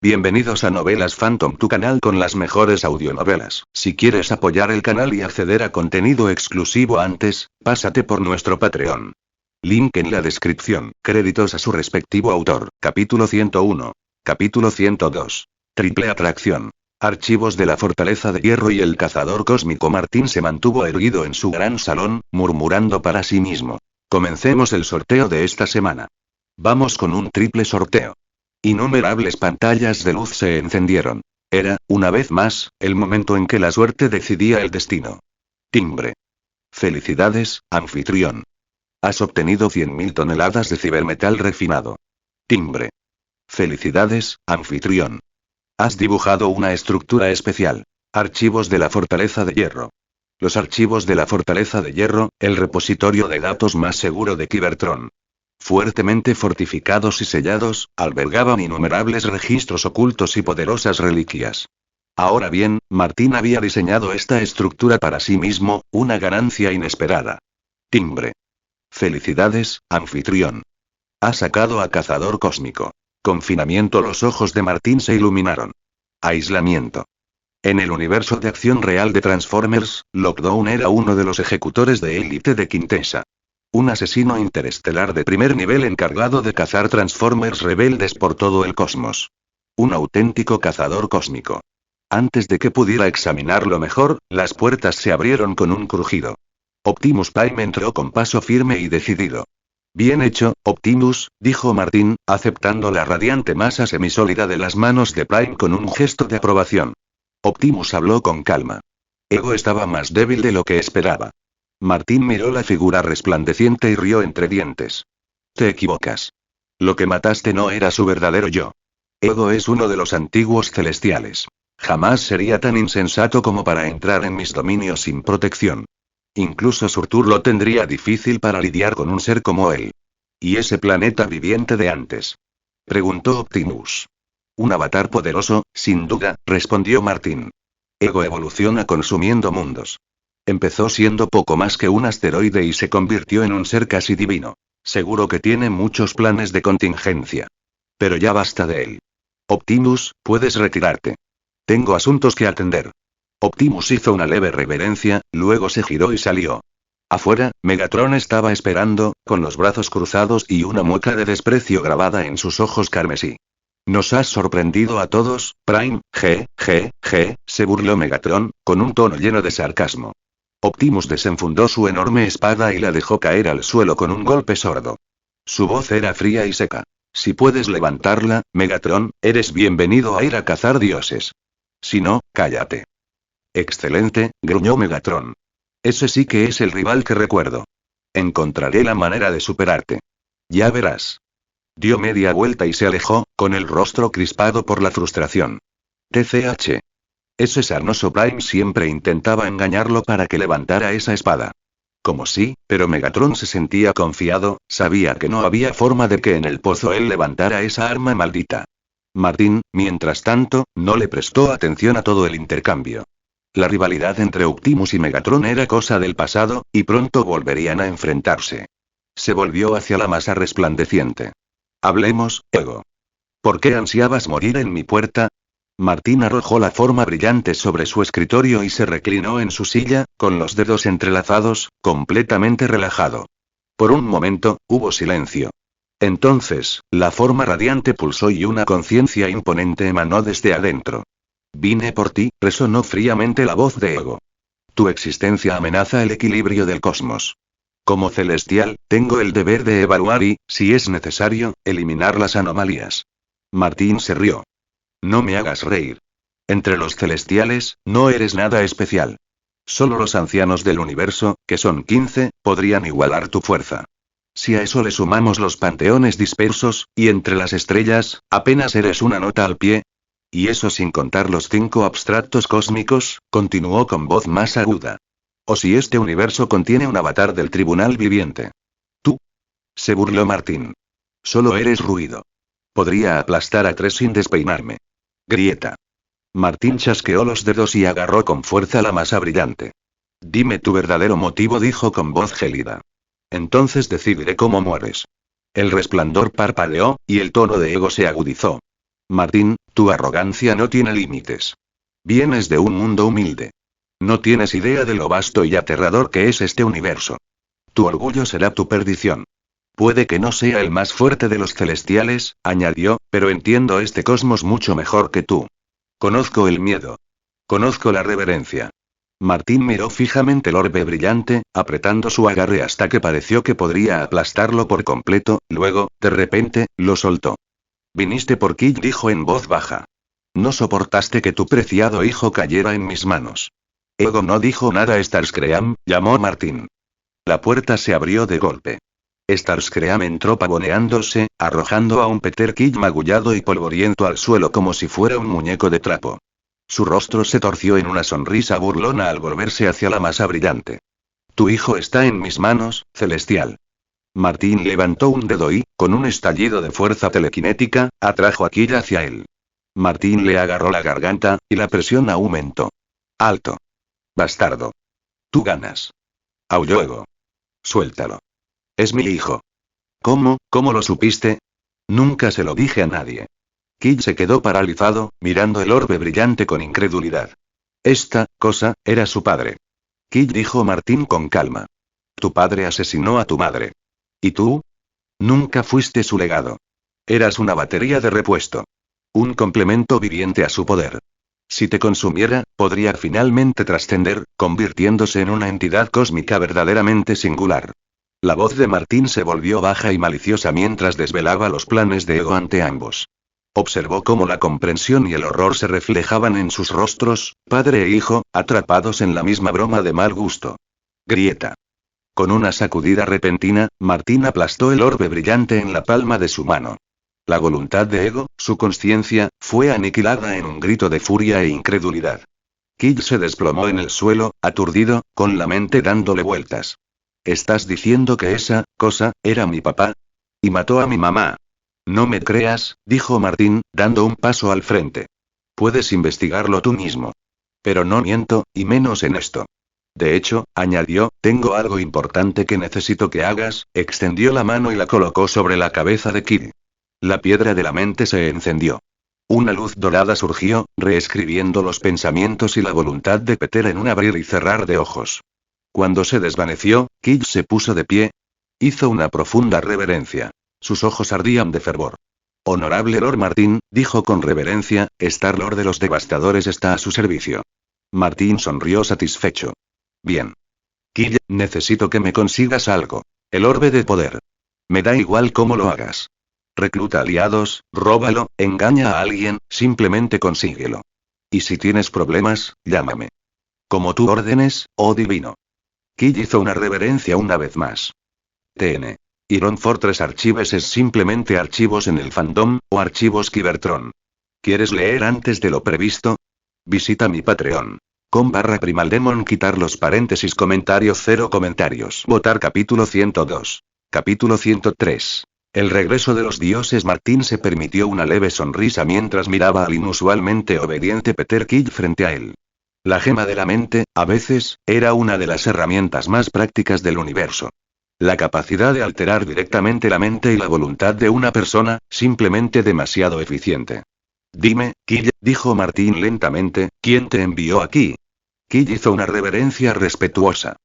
Bienvenidos a Novelas Phantom, tu canal con las mejores audionovelas. Si quieres apoyar el canal y acceder a contenido exclusivo antes, pásate por nuestro Patreon. Link en la descripción. Créditos a su respectivo autor. Capítulo 101. Capítulo 102. Triple atracción. Archivos de la Fortaleza de Hierro y el cazador cósmico Martín se mantuvo erguido en su gran salón, murmurando para sí mismo. Comencemos el sorteo de esta semana. Vamos con un triple sorteo. Innumerables pantallas de luz se encendieron. Era, una vez más, el momento en que la suerte decidía el destino. Timbre. Felicidades, anfitrión. Has obtenido 100.000 toneladas de cibermetal refinado. Timbre. Felicidades, anfitrión. Has dibujado una estructura especial. Archivos de la Fortaleza de Hierro. Los archivos de la Fortaleza de Hierro, el repositorio de datos más seguro de Cybertron. Fuertemente fortificados y sellados, albergaban innumerables registros ocultos y poderosas reliquias. Ahora bien, Martín había diseñado esta estructura para sí mismo, una ganancia inesperada. Timbre. Felicidades, anfitrión. Ha sacado a Cazador Cósmico. Confinamiento. Los ojos de Martín se iluminaron. Aislamiento. En el universo de acción real de Transformers, Lockdown era uno de los ejecutores de élite de Quintessa. Un asesino interestelar de primer nivel encargado de cazar Transformers rebeldes por todo el cosmos. Un auténtico cazador cósmico. Antes de que pudiera examinarlo mejor, las puertas se abrieron con un crujido. Optimus Prime entró con paso firme y decidido. Bien hecho, Optimus, dijo Martín, aceptando la radiante masa semisólida de las manos de Prime con un gesto de aprobación. Optimus habló con calma. Ego estaba más débil de lo que esperaba. Martín miró la figura resplandeciente y rió entre dientes. Te equivocas. Lo que mataste no era su verdadero yo. Ego es uno de los antiguos celestiales. Jamás sería tan insensato como para entrar en mis dominios sin protección. Incluso Surtur lo tendría difícil para lidiar con un ser como él. ¿Y ese planeta viviente de antes? Preguntó Optimus. Un avatar poderoso, sin duda, respondió Martín. Ego evoluciona consumiendo mundos. Empezó siendo poco más que un asteroide y se convirtió en un ser casi divino. Seguro que tiene muchos planes de contingencia. Pero ya basta de él. Optimus, puedes retirarte. Tengo asuntos que atender. Optimus hizo una leve reverencia, luego se giró y salió. Afuera, Megatron estaba esperando, con los brazos cruzados y una mueca de desprecio grabada en sus ojos carmesí. Nos has sorprendido a todos, Prime, se burló Megatron, con un tono lleno de sarcasmo. Optimus desenfundó su enorme espada y la dejó caer al suelo con un golpe sordo. Su voz era fría y seca. Si puedes levantarla, Megatron, eres bienvenido a ir a cazar dioses. Si no, cállate. Excelente, gruñó Megatron. Ese sí que es el rival que recuerdo. Encontraré la manera de superarte. Ya verás. Dio media vuelta y se alejó, con el rostro crispado por la frustración. TCH. Ese sarnoso Prime siempre intentaba engañarlo para que levantara esa espada. Como sí, pero Megatron se sentía confiado, sabía que no había forma de que en el pozo él levantara esa arma maldita. Martín, mientras tanto, no le prestó atención a todo el intercambio. La rivalidad entre Optimus y Megatron era cosa del pasado, y pronto volverían a enfrentarse. Se volvió hacia la masa resplandeciente. Hablemos, Ego. ¿Por qué ansiabas morir en mi puerta? Martín arrojó la forma brillante sobre su escritorio y se reclinó en su silla, con los dedos entrelazados, completamente relajado. Por un momento, hubo silencio. Entonces, la forma radiante pulsó y una conciencia imponente emanó desde adentro. Vine por ti, resonó fríamente la voz de Ego. Tu existencia amenaza el equilibrio del cosmos. Como celestial, tengo el deber de evaluar y, si es necesario, eliminar las anomalías. Martín se rió. No me hagas reír. Entre los celestiales, no eres nada especial. Solo los ancianos del universo, que son 15, podrían igualar tu fuerza. Si a eso le sumamos los panteones dispersos, y entre las estrellas, apenas eres una nota al pie. Y eso sin contar los 5 abstractos cósmicos, continuó con voz más aguda. O si este universo contiene un avatar del tribunal viviente. Tú. Se burló Martín. Solo eres ruido. Podría aplastar a 3 sin despeinarme. Grieta. Martín chasqueó los dedos y agarró con fuerza la masa brillante. Dime tu verdadero motivo, dijo con voz gélida. Entonces decidiré cómo mueres. El resplandor parpadeó, y el tono de Ego se agudizó. Martín, Tu arrogancia no tiene límites. Vienes de un mundo humilde. No tienes idea de lo vasto y aterrador que es este universo. Tu orgullo será tu perdición. Puede que no sea el más fuerte de los celestiales, añadió, pero entiendo este cosmos mucho mejor que tú. Conozco el miedo. Conozco la reverencia. Martín miró fijamente el orbe brillante, apretando su agarre hasta que pareció que podría aplastarlo por completo, luego, de repente, lo soltó. Viniste por Kid, dijo en voz baja. No soportaste que tu preciado hijo cayera en mis manos. Ego no dijo nada. Starscream, llamó Martín. La puerta se abrió de golpe. Starscream entró pavoneándose, arrojando a un Peter Quill magullado y polvoriento al suelo como si fuera un muñeco de trapo. Su rostro se torció en una sonrisa burlona al volverse hacia la masa brillante. Tu hijo está en mis manos, celestial. Martín levantó un dedo y, con un estallido de fuerza telequinética, atrajo a Quill hacia él. Martín le agarró la garganta, y la presión aumentó. Alto. Bastardo. Tú ganas. Aulló Ego. Suéltalo. Es mi hijo. ¿Cómo lo supiste? Nunca se lo dije a nadie. Kid se quedó paralizado, mirando el orbe brillante con incredulidad. Esta cosa era su padre. Kid dijo Martín con calma. Tu padre asesinó a tu madre. ¿Y tú? Nunca fuiste su legado. Eras una batería de repuesto. Un complemento viviente a su poder. Si te consumiera, podría finalmente trascender, convirtiéndose en una entidad cósmica verdaderamente singular. La voz de Martín se volvió baja y maliciosa mientras desvelaba los planes de Ego ante ambos. Observó cómo la comprensión y el horror se reflejaban en sus rostros, padre e hijo, atrapados en la misma broma de mal gusto. Grieta. Con una sacudida repentina, Martín aplastó el orbe brillante en la palma de su mano. La voluntad de Ego, su conciencia, fue aniquilada en un grito de furia e incredulidad. Kid se desplomó en el suelo, aturdido, con la mente dándole vueltas. ¿Estás diciendo que esa cosa era mi papá? Y mató a mi mamá. No me creas, dijo Martín, dando un paso al frente. Puedes investigarlo tú mismo. Pero no miento, y menos en esto. De hecho, añadió, tengo algo importante que necesito que hagas. Extendió la mano y la colocó sobre la cabeza de Kid. La piedra de la mente se encendió. Una luz dorada surgió, reescribiendo los pensamientos y la voluntad de Peter en un abrir y cerrar de ojos. Cuando se desvaneció, Kid se puso de pie. Hizo una profunda reverencia. Sus ojos ardían de fervor. Honorable Lord Martín, dijo con reverencia, Star-Lord de los Devastadores está a su servicio. Martín sonrió satisfecho. Bien. Kid, necesito que me consigas algo. El orbe de poder. Me da igual cómo lo hagas. Recluta aliados, róbalo, engaña a alguien, simplemente consíguelo. Y si tienes problemas, llámame. Como tú ordenes, oh divino. Kid hizo una reverencia una vez más. TN. Iron Fortress Archives es simplemente archivos en el fandom, o archivos Cybertron. ¿Quieres leer antes de lo previsto? Visita mi Patreon. /Primaldemon. Quitar los paréntesis. Comentarios. 0 comentarios. Votar. Capítulo 102. Capítulo 103. El regreso de los dioses. Martín se permitió una leve sonrisa mientras miraba al inusualmente obediente Peter Quill frente a él. La gema de la mente, a veces, era una de las herramientas más prácticas del universo. La capacidad de alterar directamente la mente y la voluntad de una persona, simplemente demasiado eficiente. Dime, Quill, dijo Martín lentamente, ¿quién te envió aquí? Quill hizo una reverencia respetuosa.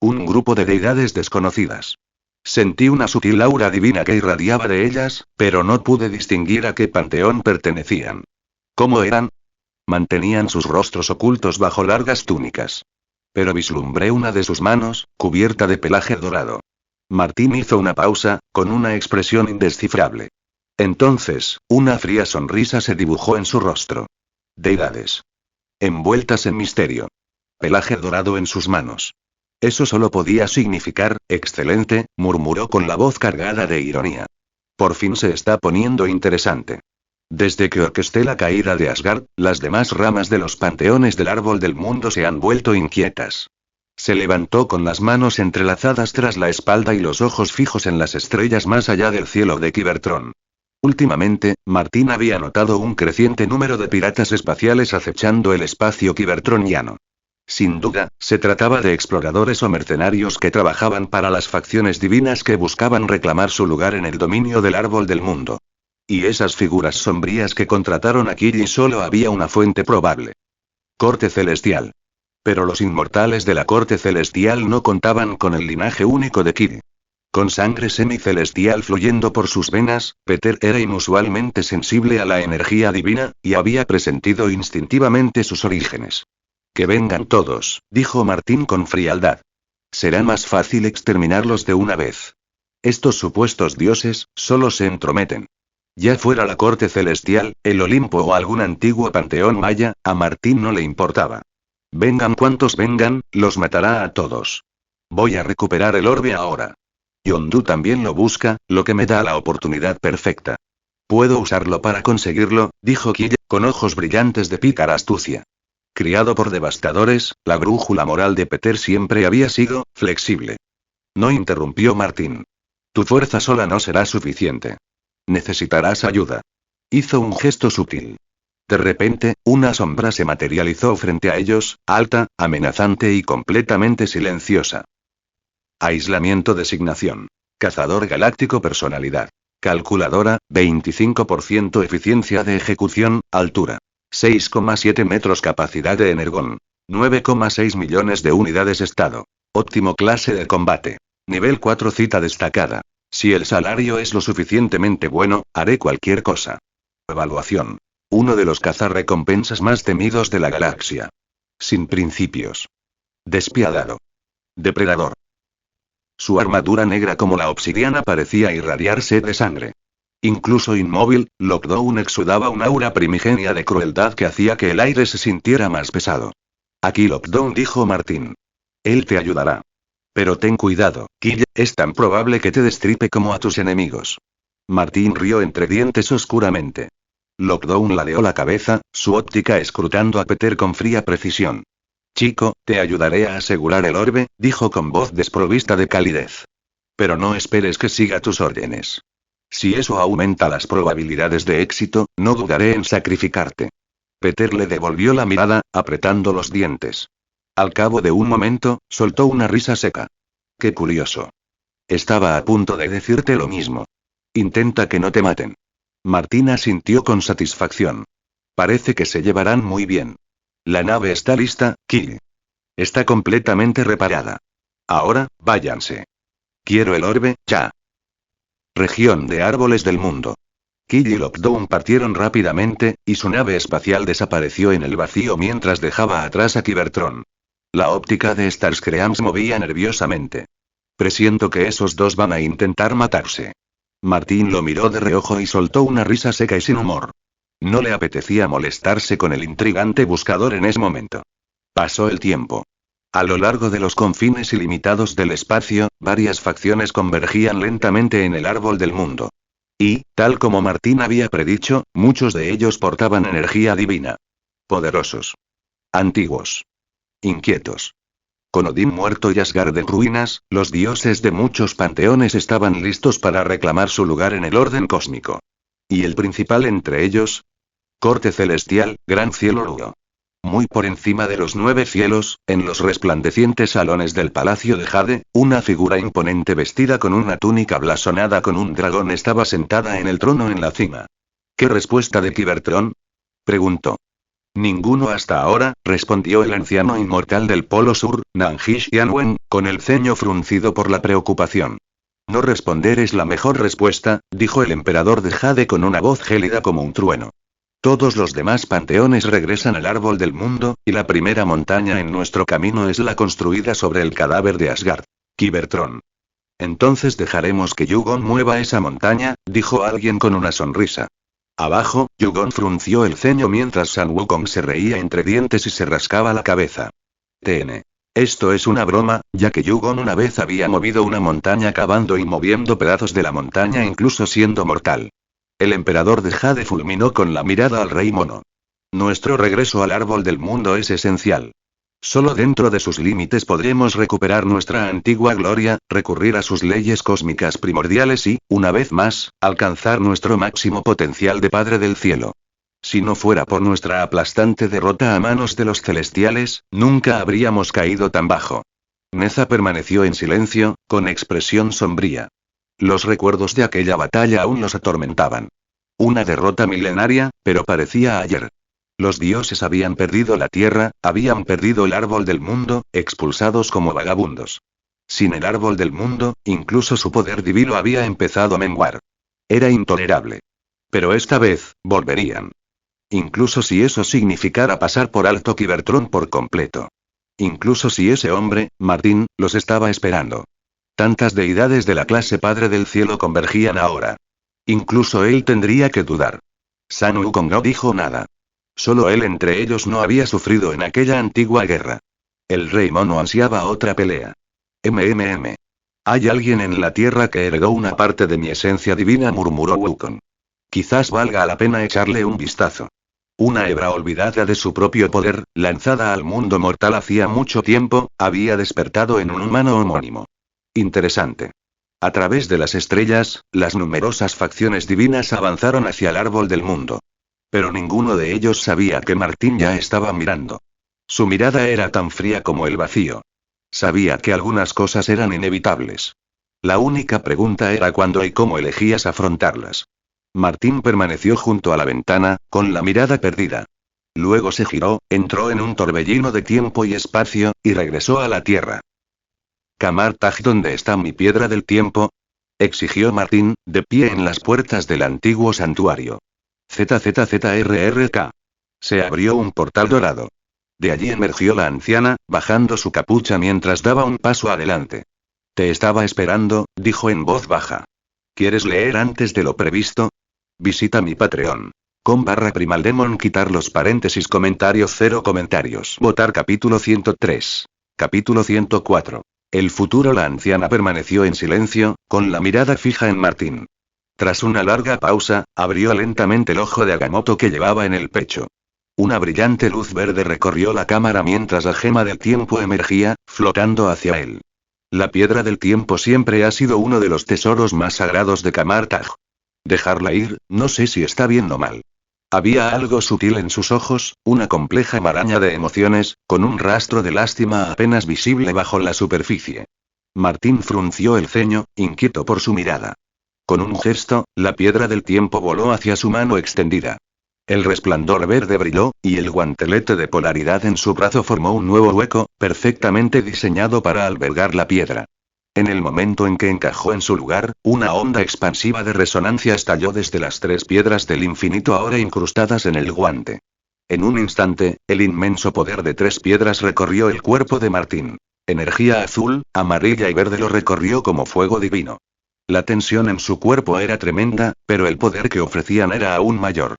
Un grupo de deidades desconocidas. Sentí una sutil aura divina que irradiaba de ellas, pero no pude distinguir a qué panteón pertenecían. ¿Cómo eran? Mantenían sus rostros ocultos bajo largas túnicas. Pero vislumbré una de sus manos, cubierta de pelaje dorado. Martín hizo una pausa, con una expresión indescifrable. Entonces, una fría sonrisa se dibujó en su rostro. Deidades. Envueltas en misterio. Pelaje dorado en sus manos. Eso solo podía significar, excelente, murmuró con la voz cargada de ironía. Por fin se está poniendo interesante. Desde que orquesté la caída de Asgard, las demás ramas de los panteones del árbol del mundo se han vuelto inquietas. Se levantó con las manos entrelazadas tras la espalda y los ojos fijos en las estrellas más allá del cielo de Cybertron. Últimamente, Martín había notado un creciente número de piratas espaciales acechando el espacio cybertroniano. Sin duda, se trataba de exploradores o mercenarios que trabajaban para las facciones divinas que buscaban reclamar su lugar en el dominio del árbol del mundo. Y esas figuras sombrías que contrataron a Kiri solo había una fuente probable. Corte celestial. Pero los inmortales de la corte celestial no contaban con el linaje único de Kiri. Con sangre semicelestial fluyendo por sus venas, Peter era inusualmente sensible a la energía divina, y había presentido instintivamente sus orígenes. Que vengan todos, dijo Martín con frialdad. Será más fácil exterminarlos de una vez. Estos supuestos dioses, solo se entrometen. Ya fuera la corte celestial, el Olimpo o algún antiguo panteón maya, a Martín no le importaba. Vengan cuantos vengan, los matará a todos. Voy a recuperar el orbe ahora. Yondu también lo busca, lo que me da la oportunidad perfecta. Puedo usarlo para conseguirlo, dijo Kille, con ojos brillantes de pícara astucia. Criado por devastadores, la brújula moral de Peter siempre había sido flexible. No interrumpió Martín. Tu fuerza sola no será suficiente. Necesitarás ayuda. Hizo un gesto sutil. De repente, una sombra se materializó frente a ellos, alta, amenazante y completamente silenciosa. Aislamiento designación. Cazador galáctico personalidad. Calculadora, 25% eficiencia de ejecución, altura. 6,7 metros capacidad de energón. 9,6 millones de unidades estado. Óptimo clase de combate. Nivel 4 cita destacada. Si el salario es lo suficientemente bueno, haré cualquier cosa. Evaluación. Uno de los cazarrecompensas más temidos de la galaxia. Sin principios. Despiadado. Depredador. Su armadura negra como la obsidiana parecía irradiarse de sangre. Incluso inmóvil, Lockdown exudaba un aura primigenia de crueldad que hacía que el aire se sintiera más pesado. Aquí Lockdown, dijo Martín. Él te ayudará. Pero ten cuidado, Kille, es tan probable que te destripe como a tus enemigos. Martín rió entre dientes oscuramente. Lockdown ladeó la cabeza, su óptica escrutando a Peter con fría precisión. Chico, te ayudaré a asegurar el orbe, dijo con voz desprovista de calidez. Pero no esperes que siga tus órdenes. Si eso aumenta las probabilidades de éxito, no dudaré en sacrificarte. Peter le devolvió la mirada, apretando los dientes. Al cabo de un momento, soltó una risa seca. Qué curioso. Estaba a punto de decirte lo mismo. Intenta que no te maten. Martina sintió con satisfacción. Parece que se llevarán muy bien. La nave está lista, Kille. Está completamente reparada. Ahora, váyanse. Quiero el orbe, ya. Región de árboles del mundo. Kille y Lockdown partieron rápidamente, y su nave espacial desapareció en el vacío mientras dejaba atrás a Cybertron. La óptica de Starscream se movía nerviosamente. Presiento que esos dos van a intentar matarse. Martín lo miró de reojo y soltó una risa seca y sin humor. No le apetecía molestarse con el intrigante buscador en ese momento. Pasó el tiempo. A lo largo de los confines ilimitados del espacio, varias facciones convergían lentamente en el árbol del mundo. Y, tal como Martín había predicho, muchos de ellos portaban energía divina. Poderosos. Antiguos. Inquietos. Con Odín muerto y Asgard en ruinas, los dioses de muchos panteones estaban listos para reclamar su lugar en el orden cósmico. Y el principal entre ellos. Corte celestial, gran cielo Luo. Muy por encima de los 9 cielos, en los resplandecientes salones del palacio de Jade, una figura imponente vestida con una túnica blasonada con un dragón estaba sentada en el trono en la cima. ¿Qué respuesta de Cybertron? Preguntó. Ninguno hasta ahora, respondió el anciano inmortal del Polo Sur, Nanjish Yanwen, con el ceño fruncido por la preocupación. No responder es la mejor respuesta, dijo el emperador de Jade con una voz gélida como un trueno. Todos los demás panteones regresan al árbol del mundo, y la primera montaña en nuestro camino es la construida sobre el cadáver de Asgard. Cybertron. Entonces dejaremos que Yugon mueva esa montaña, dijo alguien con una sonrisa. Abajo, Yugon frunció el ceño mientras San Wukong se reía entre dientes y se rascaba la cabeza. Esto es una broma, ya que Yugon una vez había movido una montaña cavando y moviendo pedazos de la montaña incluso siendo mortal. El emperador de Jade fulminó con la mirada al rey mono. Nuestro regreso al árbol del mundo es esencial. Solo dentro de sus límites podremos recuperar nuestra antigua gloria, recurrir a sus leyes cósmicas primordiales y, una vez más, alcanzar nuestro máximo potencial de Padre del Cielo. Si no fuera por nuestra aplastante derrota a manos de los celestiales, nunca habríamos caído tan bajo. Neza permaneció en silencio, con expresión sombría. Los recuerdos de aquella batalla aún los atormentaban. Una derrota milenaria, pero parecía ayer. Los dioses habían perdido la tierra, habían perdido el árbol del mundo, expulsados como vagabundos. Sin el árbol del mundo, incluso su poder divino había empezado a menguar. Era intolerable. Pero esta vez, volverían. Incluso si eso significara pasar por alto Cybertron por completo. Incluso si ese hombre, Martín, los estaba esperando. Tantas deidades de la clase Padre del Cielo convergían ahora. Incluso él tendría que dudar. Sun Wukong no dijo nada. Solo él entre ellos no había sufrido en aquella antigua guerra. El rey mono ansiaba otra pelea. Hay alguien en la tierra que heredó una parte de mi esencia divina, murmuró Wukong. Quizás valga la pena echarle un vistazo. Una hebra olvidada de su propio poder, lanzada al mundo mortal hacía mucho tiempo, había despertado en un humano homónimo. Interesante. A través de las estrellas, las numerosas facciones divinas avanzaron hacia el árbol del mundo. Pero ninguno de ellos sabía que Martín ya estaba mirando. Su mirada era tan fría como el vacío. Sabía que algunas cosas eran inevitables. La única pregunta era cuándo y cómo elegías afrontarlas. Martín permaneció junto a la ventana, con la mirada perdida. Luego se giró, entró en un torbellino de tiempo y espacio, y regresó a la Tierra. «Kamar-Taj, ¿dónde está mi piedra del tiempo?», exigió Martín, de pie en las puertas del antiguo santuario. ZZZRRK. Se abrió un portal dorado. De allí emergió la anciana, bajando su capucha mientras daba un paso adelante. «Te estaba esperando», dijo en voz baja. «¿Quieres leer antes de lo previsto? Visita mi Patreon. com/primaldemon. Quitar los paréntesis. Comentarios. 0 comentarios. Votar. Capítulo 103. Capítulo 104. El futuro. La anciana permaneció en silencio, con la mirada fija en Martín. Tras una larga pausa, abrió lentamente el ojo de Agamotto que llevaba en el pecho. Una brillante luz verde recorrió la cámara mientras la gema del tiempo emergía, flotando hacia él. La piedra del tiempo siempre ha sido uno de los tesoros más sagrados de Kamar-Taj. Dejarla ir, no sé si está bien o mal. Había algo sutil en sus ojos, una compleja maraña de emociones, con un rastro de lástima apenas visible bajo la superficie. Martín frunció el ceño, inquieto por su mirada. Con un gesto, la piedra del tiempo voló hacia su mano extendida. El resplandor verde brilló, y el guantelete de polaridad en su brazo formó un nuevo hueco, perfectamente diseñado para albergar la piedra. En el momento en que encajó en su lugar, una onda expansiva de resonancia estalló desde las 3 piedras del infinito ahora incrustadas en el guante. En un instante, el inmenso poder de 3 piedras recorrió el cuerpo de Martín. Energía azul, amarilla y verde lo recorrió como fuego divino. La tensión en su cuerpo era tremenda, pero el poder que ofrecían era aún mayor.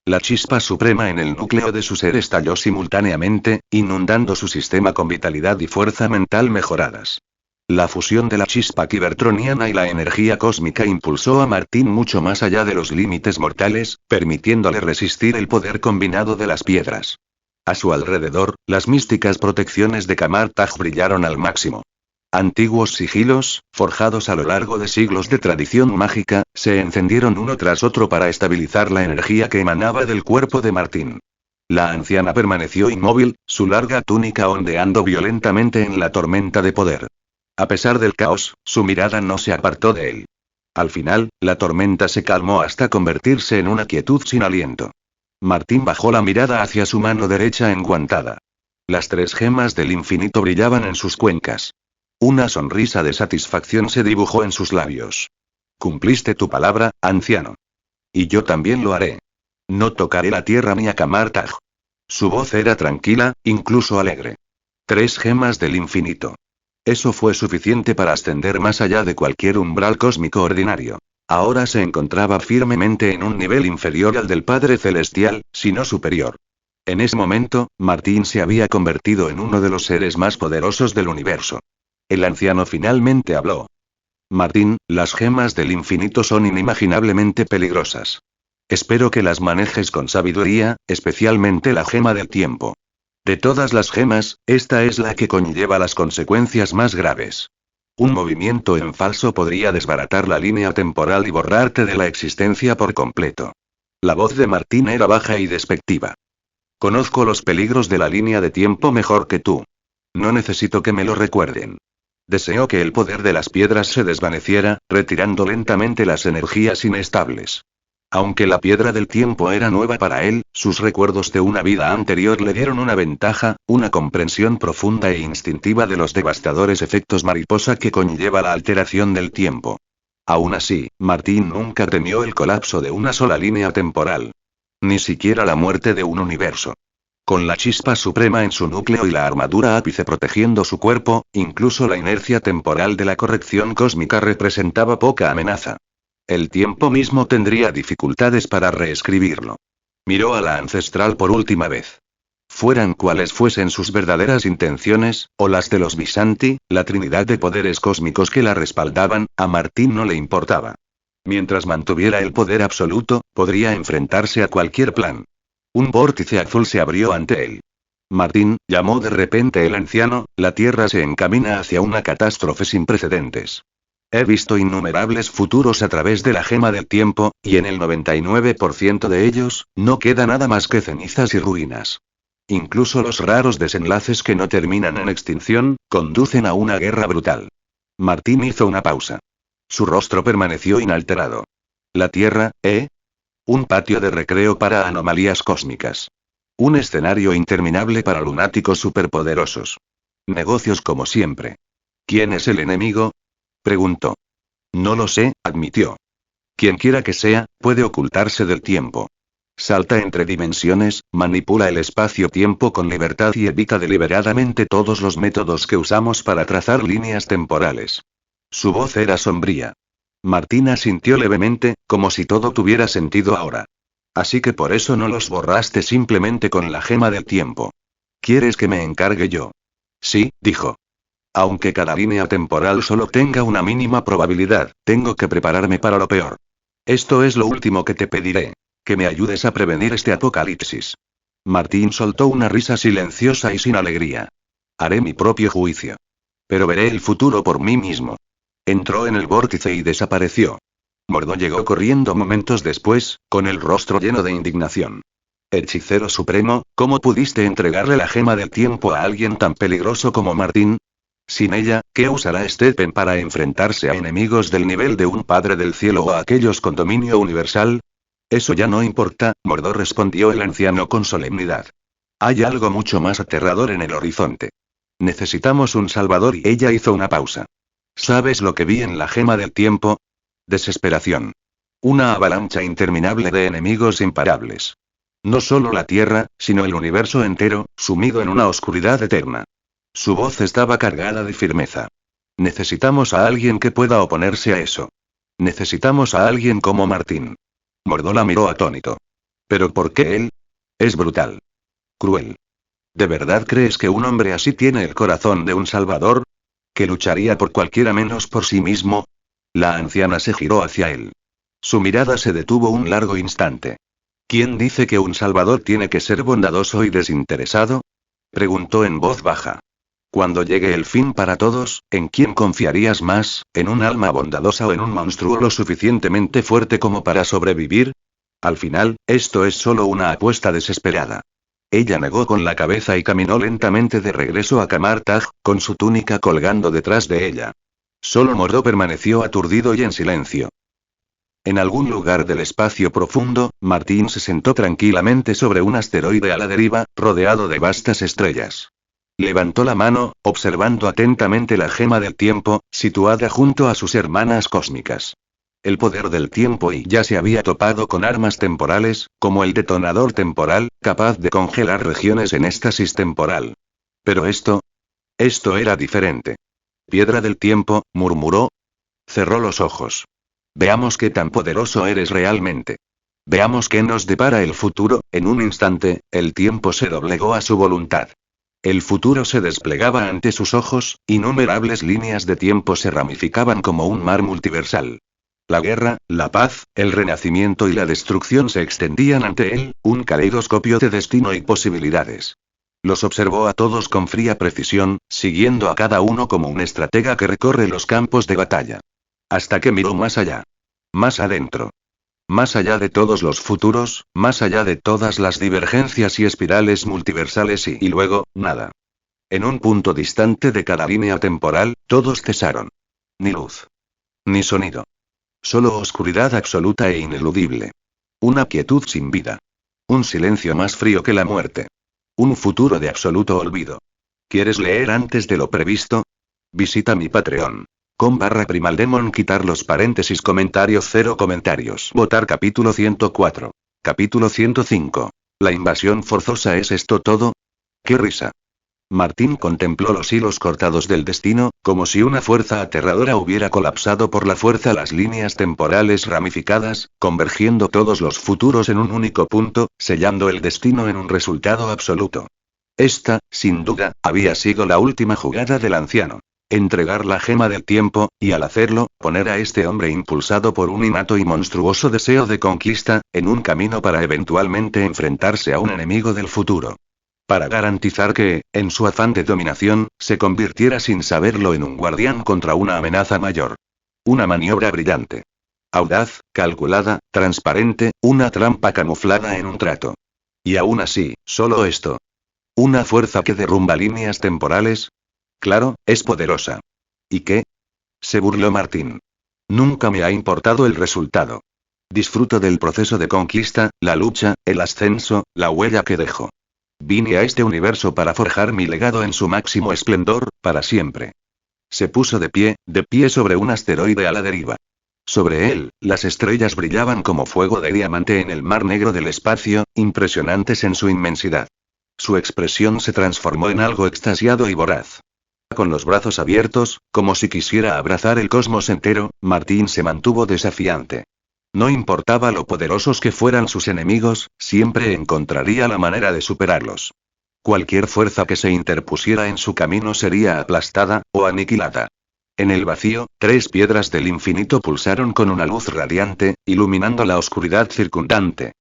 La chispa suprema en el núcleo de su ser estalló simultáneamente, inundando su sistema con vitalidad y fuerza mental mejoradas. La fusión de la chispa cybertroniana y la energía cósmica impulsó a Martín mucho más allá de los límites mortales, permitiéndole resistir el poder combinado de las piedras. A su alrededor, las místicas protecciones de Kamar-Taj brillaron al máximo. Antiguos sigilos, forjados a lo largo de siglos de tradición mágica, se encendieron uno tras otro para estabilizar la energía que emanaba del cuerpo de Martín. La anciana permaneció inmóvil, su larga túnica ondeando violentamente en la tormenta de poder. A pesar del caos, su mirada no se apartó de él. Al final, la tormenta se calmó hasta convertirse en una quietud sin aliento. Martín bajó la mirada hacia su mano derecha enguantada. Las 3 gemas del infinito brillaban en sus cuencas. Una sonrisa de satisfacción se dibujó en sus labios. Cumpliste tu palabra, anciano. Y yo también lo haré. No tocaré la tierra ni a Kamar-Taj. Su voz era tranquila, incluso alegre. 3 gemas del infinito. Eso fue suficiente para ascender más allá de cualquier umbral cósmico ordinario. Ahora se encontraba firmemente en un nivel inferior al del Padre Celestial, si no superior. En ese momento, Martín se había convertido en uno de los seres más poderosos del universo. El anciano finalmente habló. Martín, las gemas del infinito son inimaginablemente peligrosas. Espero que las manejes con sabiduría, especialmente la gema del tiempo. De todas las gemas, esta es la que conlleva las consecuencias más graves. Un movimiento en falso podría desbaratar la línea temporal y borrarte de la existencia por completo. La voz de Martín era baja y despectiva. Conozco los peligros de la línea de tiempo mejor que tú. No necesito que me lo recuerden. Deseo que el poder de las piedras se desvaneciera, retirando lentamente las energías inestables. Aunque la piedra del tiempo era nueva para él, sus recuerdos de una vida anterior le dieron una ventaja, una comprensión profunda e instintiva de los devastadores efectos mariposa que conlleva la alteración del tiempo. Aún así, Martín nunca temió el colapso de una sola línea temporal. Ni siquiera la muerte de un universo. Con la chispa suprema en su núcleo y la armadura ápice protegiendo su cuerpo, incluso la inercia temporal de la corrección cósmica representaba poca amenaza. El tiempo mismo tendría dificultades para reescribirlo. Miró a la ancestral por última vez. Fueran cuales fuesen sus verdaderas intenciones, o las de los Visanti, la trinidad de poderes cósmicos que la respaldaban, a Martín no le importaba. Mientras mantuviera el poder absoluto, podría enfrentarse a cualquier plan. Un vórtice azul se abrió ante él. Martín, llamó de repente el anciano, la Tierra se encamina hacia una catástrofe sin precedentes. He visto innumerables futuros a través de la gema del tiempo, y en el 99% de ellos, no queda nada más que cenizas y ruinas. Incluso los raros desenlaces que no terminan en extinción, conducen a una guerra brutal. Martín hizo una pausa. Su rostro permaneció inalterado. La Tierra, ¿eh? Un patio de recreo para anomalías cósmicas. Un escenario interminable para lunáticos superpoderosos. Negocios como siempre. ¿Quién es el enemigo? Preguntó. No lo sé, admitió. Quienquiera que sea, puede ocultarse del tiempo. Salta entre dimensiones, manipula el espacio-tiempo con libertad y evita deliberadamente todos los métodos que usamos para trazar líneas temporales. Su voz era sombría. Martín asintió levemente, como si todo tuviera sentido ahora. Así que por eso no los borraste simplemente con la gema del tiempo. ¿Quieres que me encargue yo? Sí, dijo. Aunque cada línea temporal solo tenga una mínima probabilidad, tengo que prepararme para lo peor. Esto es lo último que te pediré. Que me ayudes a prevenir este apocalipsis. Martín soltó una risa silenciosa y sin alegría. Haré mi propio juicio. Pero veré el futuro por mí mismo. Entró en el vórtice y desapareció. Mordo llegó corriendo momentos después, con el rostro lleno de indignación. Hechicero supremo, ¿cómo pudiste entregarle la gema del tiempo a alguien tan peligroso como Martín? Sin ella, ¿qué usará Stephen para enfrentarse a enemigos del nivel de un padre del cielo o a aquellos con dominio universal? Eso ya no importa, Mordo respondió el anciano con solemnidad. Hay algo mucho más aterrador en el horizonte. Necesitamos un salvador y ella hizo una pausa. ¿Sabes lo que vi en la gema del tiempo? Desesperación. Una avalancha interminable de enemigos imparables. No solo la Tierra, sino el universo entero, sumido en una oscuridad eterna. Su voz estaba cargada de firmeza. Necesitamos a alguien que pueda oponerse a eso. Necesitamos a alguien como Martín. Mordo la miró atónito. ¿Pero por qué él? Es brutal. Cruel. ¿De verdad crees que un hombre así tiene el corazón de un salvador? ¿Que lucharía por cualquiera menos por sí mismo? La anciana se giró hacia él. Su mirada se detuvo un largo instante. ¿Quién dice que un salvador tiene que ser bondadoso y desinteresado? Preguntó en voz baja. Cuando llegue el fin para todos, ¿en quién confiarías más, en un alma bondadosa o en un monstruo lo suficientemente fuerte como para sobrevivir? Al final, esto es solo una apuesta desesperada. Ella negó con la cabeza y caminó lentamente de regreso a Camartag, con su túnica colgando detrás de ella. Solo Mordo permaneció aturdido y en silencio. En algún lugar del espacio profundo, Martín se sentó tranquilamente sobre un asteroide a la deriva, rodeado de vastas estrellas. Levantó la mano, observando atentamente la gema del tiempo, situada junto a sus hermanas cósmicas. El poder del tiempo y ya se había topado con armas temporales, como el detonador temporal, capaz de congelar regiones en éxtasis temporal. Pero esto era diferente. Piedra del tiempo, murmuró. Cerró los ojos. Veamos qué tan poderoso eres realmente. Veamos qué nos depara el futuro. En un instante, el tiempo se doblegó a su voluntad. El futuro se desplegaba ante sus ojos, innumerables líneas de tiempo se ramificaban como un mar multiversal. La guerra, la paz, el renacimiento y la destrucción se extendían ante él, un caleidoscopio de destino y posibilidades. Los observó a todos con fría precisión, siguiendo a cada uno como un estratega que recorre los campos de batalla. Hasta que miró más allá. Más adentro. Más allá de todos los futuros, más allá de todas las divergencias y espirales multiversales y luego, nada. En un punto distante de cada línea temporal, todos cesaron. Ni luz. Ni sonido. Solo oscuridad absoluta e ineludible. Una quietud sin vida. Un silencio más frío que la muerte. Un futuro de absoluto olvido. ¿Quieres leer antes de lo previsto? Visita mi Patreon. com/primaldemon. Quitar los paréntesis. Comentarios. 0 comentarios. Votar. Capítulo 104. Capítulo 105. ¿La invasión forzosa es esto todo? ¡Qué risa! Martín contempló los hilos cortados del destino, como si una fuerza aterradora hubiera colapsado por la fuerza las líneas temporales ramificadas, convergiendo todos los futuros en un único punto, sellando el destino en un resultado absoluto. Esta, sin duda, había sido la última jugada del anciano. Entregar la gema del tiempo, y al hacerlo, poner a este hombre impulsado por un innato y monstruoso deseo de conquista, en un camino para eventualmente enfrentarse a un enemigo del futuro. Para garantizar que, en su afán de dominación, se convirtiera sin saberlo en un guardián contra una amenaza mayor. Una maniobra brillante. Audaz, calculada, transparente, una trampa camuflada en un trato. Y aún así, solo esto. ¿Una fuerza que derrumba líneas temporales? Claro, es poderosa. ¿Y qué? Se burló Martín. Nunca me ha importado el resultado. Disfruto del proceso de conquista, la lucha, el ascenso, la huella que dejo. Vine a este universo para forjar mi legado en su máximo esplendor, para siempre. Se puso de pie sobre un asteroide a la deriva. Sobre él, las estrellas brillaban como fuego de diamante en el mar negro del espacio, impresionantes en su inmensidad. Su expresión se transformó en algo extasiado y voraz. Con los brazos abiertos, como si quisiera abrazar el cosmos entero, Martín se mantuvo desafiante. No importaba lo poderosos que fueran sus enemigos, siempre encontraría la manera de superarlos. Cualquier fuerza que se interpusiera en su camino sería aplastada, o aniquilada. En el vacío, 3 piedras del infinito pulsaron con una luz radiante, iluminando la oscuridad circundante.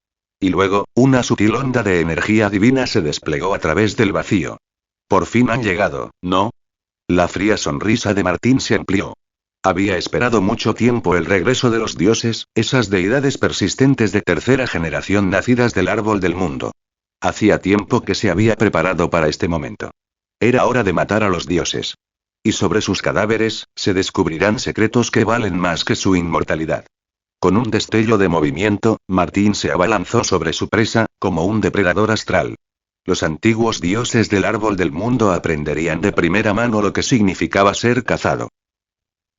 Y luego, una sutil onda de energía divina se desplegó a través del vacío. Por fin han llegado, ¿no? La fría sonrisa de Martín se amplió. Había esperado mucho tiempo el regreso de los dioses, esas deidades persistentes de tercera generación nacidas del árbol del mundo. Hacía tiempo que se había preparado para este momento. Era hora de matar a los dioses. Y sobre sus cadáveres, se descubrirán secretos que valen más que su inmortalidad. Con un destello de movimiento, Martín se abalanzó sobre su presa, como un depredador astral. Los antiguos dioses del árbol del mundo aprenderían de primera mano lo que significaba ser cazado.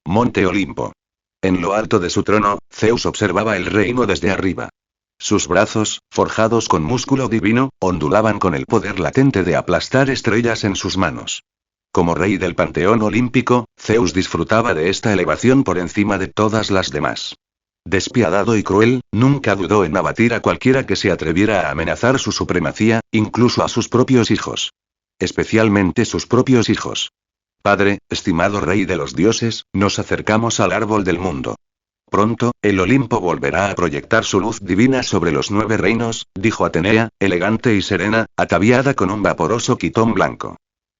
Monte Olimpo. En lo alto de su trono, Zeus observaba el reino desde arriba. Sus brazos, forjados con músculo divino, ondulaban con el poder latente de aplastar estrellas en sus manos. Como rey del panteón olímpico, Zeus disfrutaba de esta elevación por encima de todas las demás. Despiadado y cruel, nunca dudó en abatir a cualquiera que se atreviera a amenazar su supremacía, incluso a sus propios hijos. Especialmente sus propios hijos. Padre, estimado rey de los dioses, nos acercamos al árbol del mundo. Pronto, el Olimpo volverá a proyectar su luz divina sobre los 9 reinos, dijo Atenea, elegante y serena, ataviada con un vaporoso quitón blanco.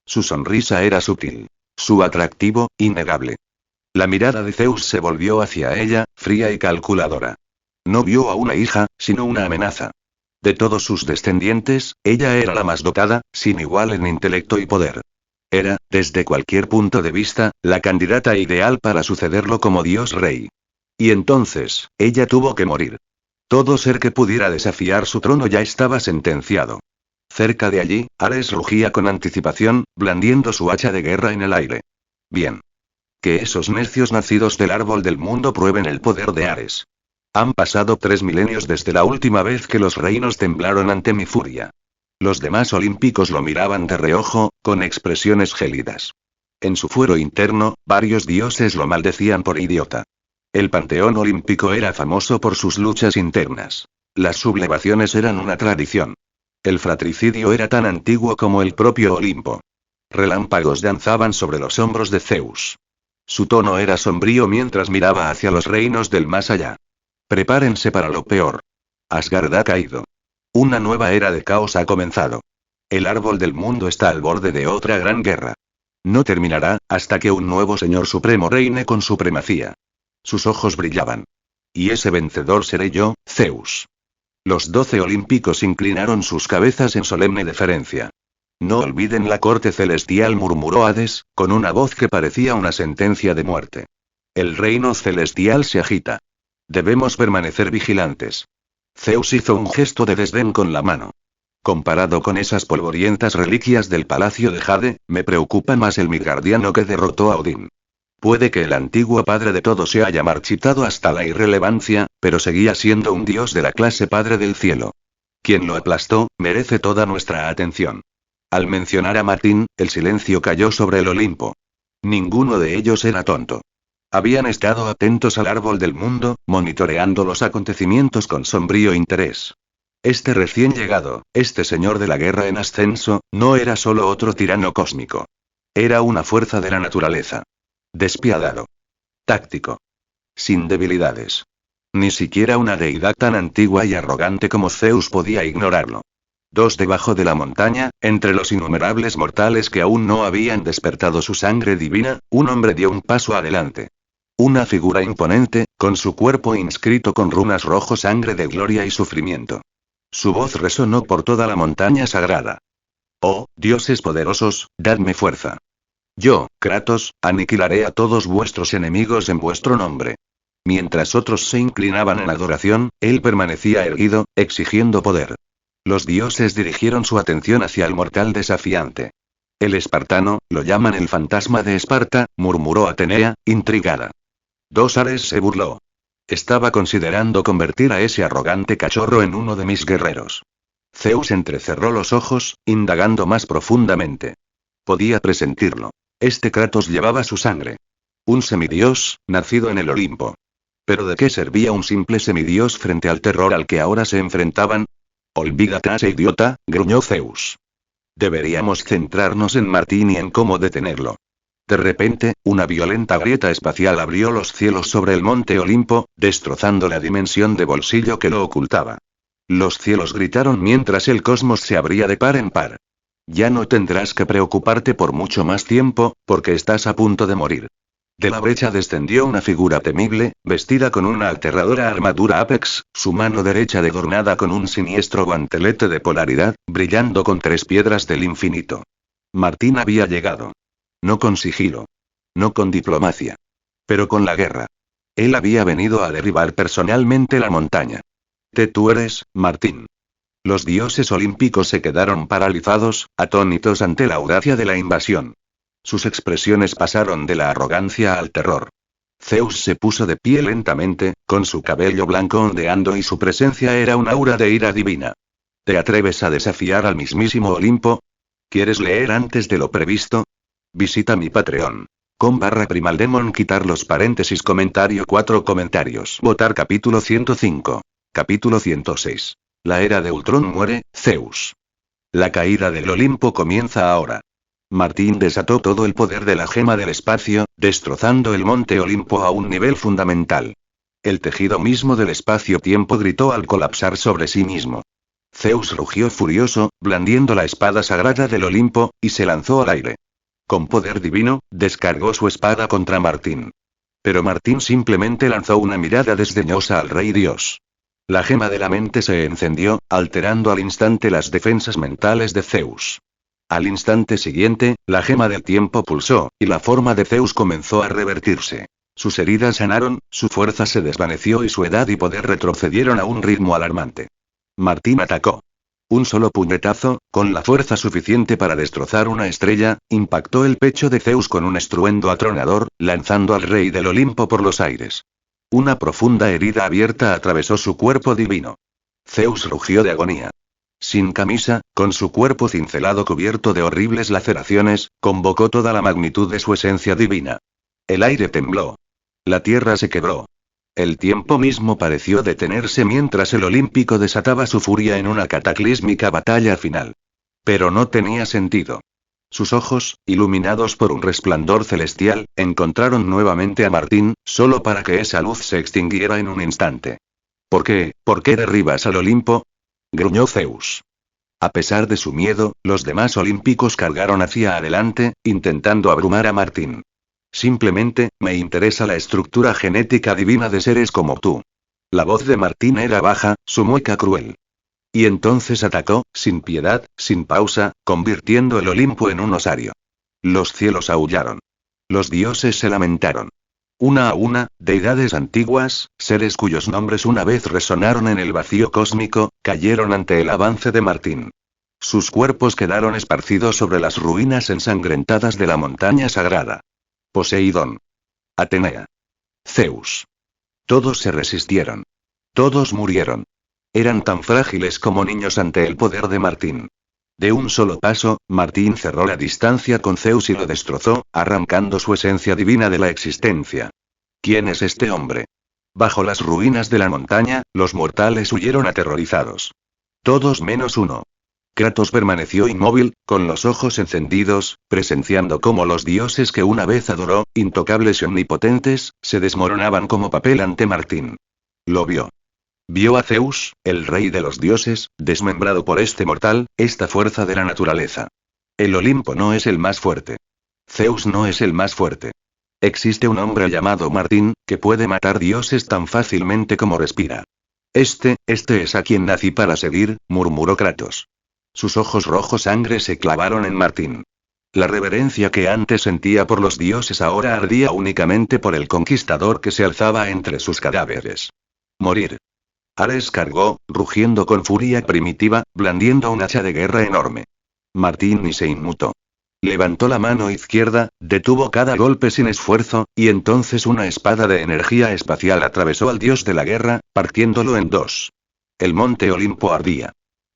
Su sonrisa era sutil. Su atractivo, innegable. La mirada de Zeus se volvió hacia ella, fría y calculadora. No vio a una hija, sino una amenaza. De todos sus descendientes, ella era la más dotada, sin igual en intelecto y poder. Era, desde cualquier punto de vista, la candidata ideal para sucederlo como dios rey. Y entonces, ella tuvo que morir. Todo ser que pudiera desafiar su trono ya estaba sentenciado. Cerca de allí, Ares rugía con anticipación, blandiendo su hacha de guerra en el aire. Bien. Que esos necios nacidos del árbol del mundo prueben el poder de Ares. Han pasado 3 milenios desde la última vez que los reinos temblaron ante mi furia. Los demás olímpicos lo miraban de reojo, con expresiones gélidas. En su fuero interno, varios dioses lo maldecían por idiota. El panteón olímpico era famoso por sus luchas internas. Las sublevaciones eran una tradición. El fratricidio era tan antiguo como el propio Olimpo. Relámpagos danzaban sobre los hombros de Zeus. Su tono era sombrío mientras miraba hacia los reinos del más allá. Prepárense para lo peor. Asgard ha caído. Una nueva era de caos ha comenzado. El árbol del mundo está al borde de otra gran guerra. No terminará, hasta que un nuevo Señor Supremo reine con supremacía. Sus ojos brillaban. Y ese vencedor seré yo, Zeus. Los 12 olímpicos inclinaron sus cabezas en solemne deferencia. No olviden la corte celestial, murmuró Hades, con una voz que parecía una sentencia de muerte. El reino celestial se agita. Debemos permanecer vigilantes. Zeus hizo un gesto de desdén con la mano. Comparado con esas polvorientas reliquias del palacio de Jade, me preocupa más el Midgardiano que derrotó a Odín. Puede que el antiguo padre de todos se haya marchitado hasta la irrelevancia, pero seguía siendo un dios de la clase padre del cielo. Quien lo aplastó, merece toda nuestra atención. Al mencionar a Martín, el silencio cayó sobre el Olimpo. Ninguno de ellos era tonto. Habían estado atentos al árbol del mundo, monitoreando los acontecimientos con sombrío interés. Este recién llegado, este señor de la guerra en ascenso, no era solo otro tirano cósmico. Era una fuerza de la naturaleza. Despiadado. Táctico. Sin debilidades. Ni siquiera una deidad tan antigua y arrogante como Zeus podía ignorarlo. Dos debajo de la montaña, entre los innumerables mortales que aún no habían despertado su sangre divina, un hombre dio un paso adelante. Una figura imponente, con su cuerpo inscrito con runas rojo sangre de gloria y sufrimiento. Su voz resonó por toda la montaña sagrada. Oh, dioses poderosos, dadme fuerza. Yo, Kratos, aniquilaré a todos vuestros enemigos en vuestro nombre. Mientras otros se inclinaban en adoración, él permanecía erguido, exigiendo poder. Los dioses dirigieron su atención hacia el mortal desafiante. El espartano, lo llaman el fantasma de Esparta, murmuró Atenea, intrigada. Ares se burló. Estaba considerando convertir a ese arrogante cachorro en uno de mis guerreros. Zeus entrecerró los ojos, indagando más profundamente. Podía presentirlo. Este Kratos llevaba su sangre. Un semidios, nacido en el Olimpo. ¿Pero de qué servía un simple semidios frente al terror al que ahora se enfrentaban? Olvídate, ese idiota, gruñó Zeus. Deberíamos centrarnos en Martín y en cómo detenerlo. De repente, una violenta grieta espacial abrió los cielos sobre el monte Olimpo, destrozando la dimensión de bolsillo que lo ocultaba. Los cielos gritaron mientras el cosmos se abría de par en par. Ya no tendrás que preocuparte por mucho más tiempo, porque estás a punto de morir. De la brecha descendió una figura temible, vestida con una aterradora armadura Apex, su mano derecha adornada con un siniestro guantelete de polaridad, brillando con 3 piedras del infinito. Martín había llegado. No con sigilo. No con diplomacia. Pero con la guerra. Él había venido a derribar personalmente la montaña. Tú eres, Martín. Los dioses olímpicos se quedaron paralizados, atónitos ante la audacia de la invasión. Sus expresiones pasaron de la arrogancia al terror. Zeus se puso de pie lentamente, con su cabello blanco ondeando y su presencia era un aura de ira divina. ¿Te atreves a desafiar al mismísimo Olimpo? ¿Quieres leer antes de lo previsto? Visita mi Patreon. /primaldemon quitar los paréntesis comentario 4 comentarios. Votar capítulo 105. Capítulo 106. La era de Ultrón muere, Zeus. La caída del Olimpo comienza ahora. Martín desató todo el poder de la gema del espacio, destrozando el monte Olimpo a un nivel fundamental. El tejido mismo del espacio-tiempo gritó al colapsar sobre sí mismo. Zeus rugió furioso, blandiendo la espada sagrada del Olimpo, y se lanzó al aire. Con poder divino, descargó su espada contra Martín. Pero Martín simplemente lanzó una mirada desdeñosa al rey dios. La gema de la mente se encendió, alterando al instante las defensas mentales de Zeus. Al instante siguiente, la gema del tiempo pulsó, y la forma de Zeus comenzó a revertirse. Sus heridas sanaron, su fuerza se desvaneció y su edad y poder retrocedieron a un ritmo alarmante. Martín atacó. Un solo puñetazo, con la fuerza suficiente para destrozar una estrella, impactó el pecho de Zeus con un estruendo atronador, lanzando al rey del Olimpo por los aires. Una profunda herida abierta atravesó su cuerpo divino. Zeus rugió de agonía. Sin camisa, con su cuerpo cincelado cubierto de horribles laceraciones, convocó toda la magnitud de su esencia divina. El aire tembló. La tierra se quebró. El tiempo mismo pareció detenerse mientras el olímpico desataba su furia en una cataclísmica batalla final. Pero no tenía sentido. Sus ojos, iluminados por un resplandor celestial, encontraron nuevamente a Martín, solo para que esa luz se extinguiera en un instante. ¿Por qué derribas al Olimpo?, gruñó Zeus. A pesar de su miedo, los demás olímpicos cargaron hacia adelante, intentando abrumar a Martín. Simplemente, me interesa la estructura genética divina de seres como tú. La voz de Martín era baja, su mueca cruel. Y entonces atacó, sin piedad, sin pausa, convirtiendo el Olimpo en un osario. Los cielos aullaron. Los dioses se lamentaron. Una a una, deidades antiguas, seres cuyos nombres una vez resonaron en el vacío cósmico, cayeron ante el avance de Martín. Sus cuerpos quedaron esparcidos sobre las ruinas ensangrentadas de la montaña sagrada. Poseidón. Atenea. Zeus. Todos se resistieron. Todos murieron. Eran tan frágiles como niños ante el poder de Martín. De un solo paso, Martín cerró la distancia con Zeus y lo destrozó, arrancando su esencia divina de la existencia. ¿Quién es este hombre? Bajo las ruinas de la montaña, los mortales huyeron aterrorizados. Todos menos uno. Kratos permaneció inmóvil, con los ojos encendidos, presenciando cómo los dioses que una vez adoró, intocables y omnipotentes, se desmoronaban como papel ante Martín. Lo vio. Vio a Zeus, el rey de los dioses, desmembrado por este mortal, esta fuerza de la naturaleza. El Olimpo no es el más fuerte. Zeus no es el más fuerte. Existe un hombre llamado Martín, que puede matar dioses tan fácilmente como respira. Este es a quien nací para seguir, murmuró Kratos. Sus ojos rojos sangre se clavaron en Martín. La reverencia que antes sentía por los dioses ahora ardía únicamente por el conquistador que se alzaba entre sus cadáveres. Morir. Ares cargó, rugiendo con furia primitiva, blandiendo un hacha de guerra enorme. Martín ni se inmutó. Levantó la mano izquierda, detuvo cada golpe sin esfuerzo, y entonces una espada de energía espacial atravesó al dios de la guerra, partiéndolo en dos. El monte Olimpo ardía.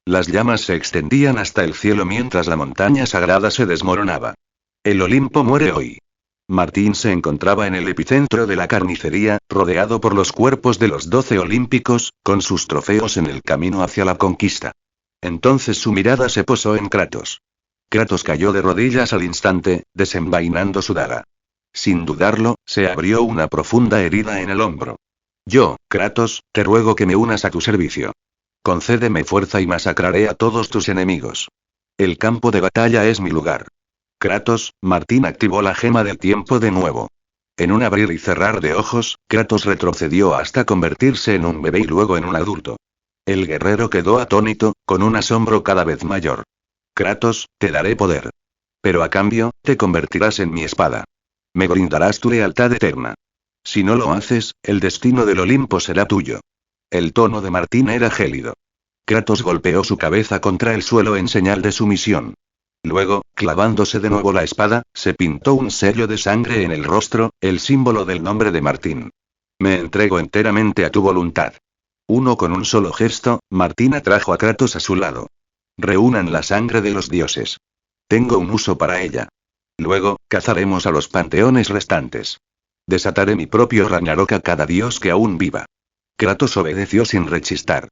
Las llamas se extendían hasta el cielo mientras la montaña sagrada se desmoronaba. El Olimpo muere hoy. Martín se encontraba en el epicentro de la carnicería, rodeado por los cuerpos de los 12 olímpicos, con sus trofeos en el camino hacia la conquista. Entonces su mirada se posó en Kratos. Kratos cayó de rodillas al instante, desenvainando su daga. Sin dudarlo, se abrió una profunda herida en el hombro. Yo, Kratos, te ruego que me unas a tu servicio. Concédeme fuerza y masacraré a todos tus enemigos. El campo de batalla es mi lugar. Kratos, Martín activó la gema del tiempo de nuevo. En un abrir y cerrar de ojos, Kratos retrocedió hasta convertirse en un bebé y luego en un adulto. El guerrero quedó atónito, con un asombro cada vez mayor. Kratos, te daré poder. Pero a cambio, te convertirás en mi espada. Me brindarás tu lealtad eterna. Si no lo haces, el destino del Olimpo será tuyo. El tono de Martín era gélido. Kratos golpeó su cabeza contra el suelo en señal de sumisión. Luego, clavándose de nuevo la espada, se pintó un sello de sangre en el rostro, el símbolo del nombre de Martín. Me entrego enteramente a tu voluntad. Con un solo gesto, Martín atrajo a Kratos a su lado. Reúnan la sangre de los dioses. Tengo un uso para ella. Luego, cazaremos a los panteones restantes. Desataré mi propio Ragnarok a cada dios que aún viva. Kratos obedeció sin rechistar.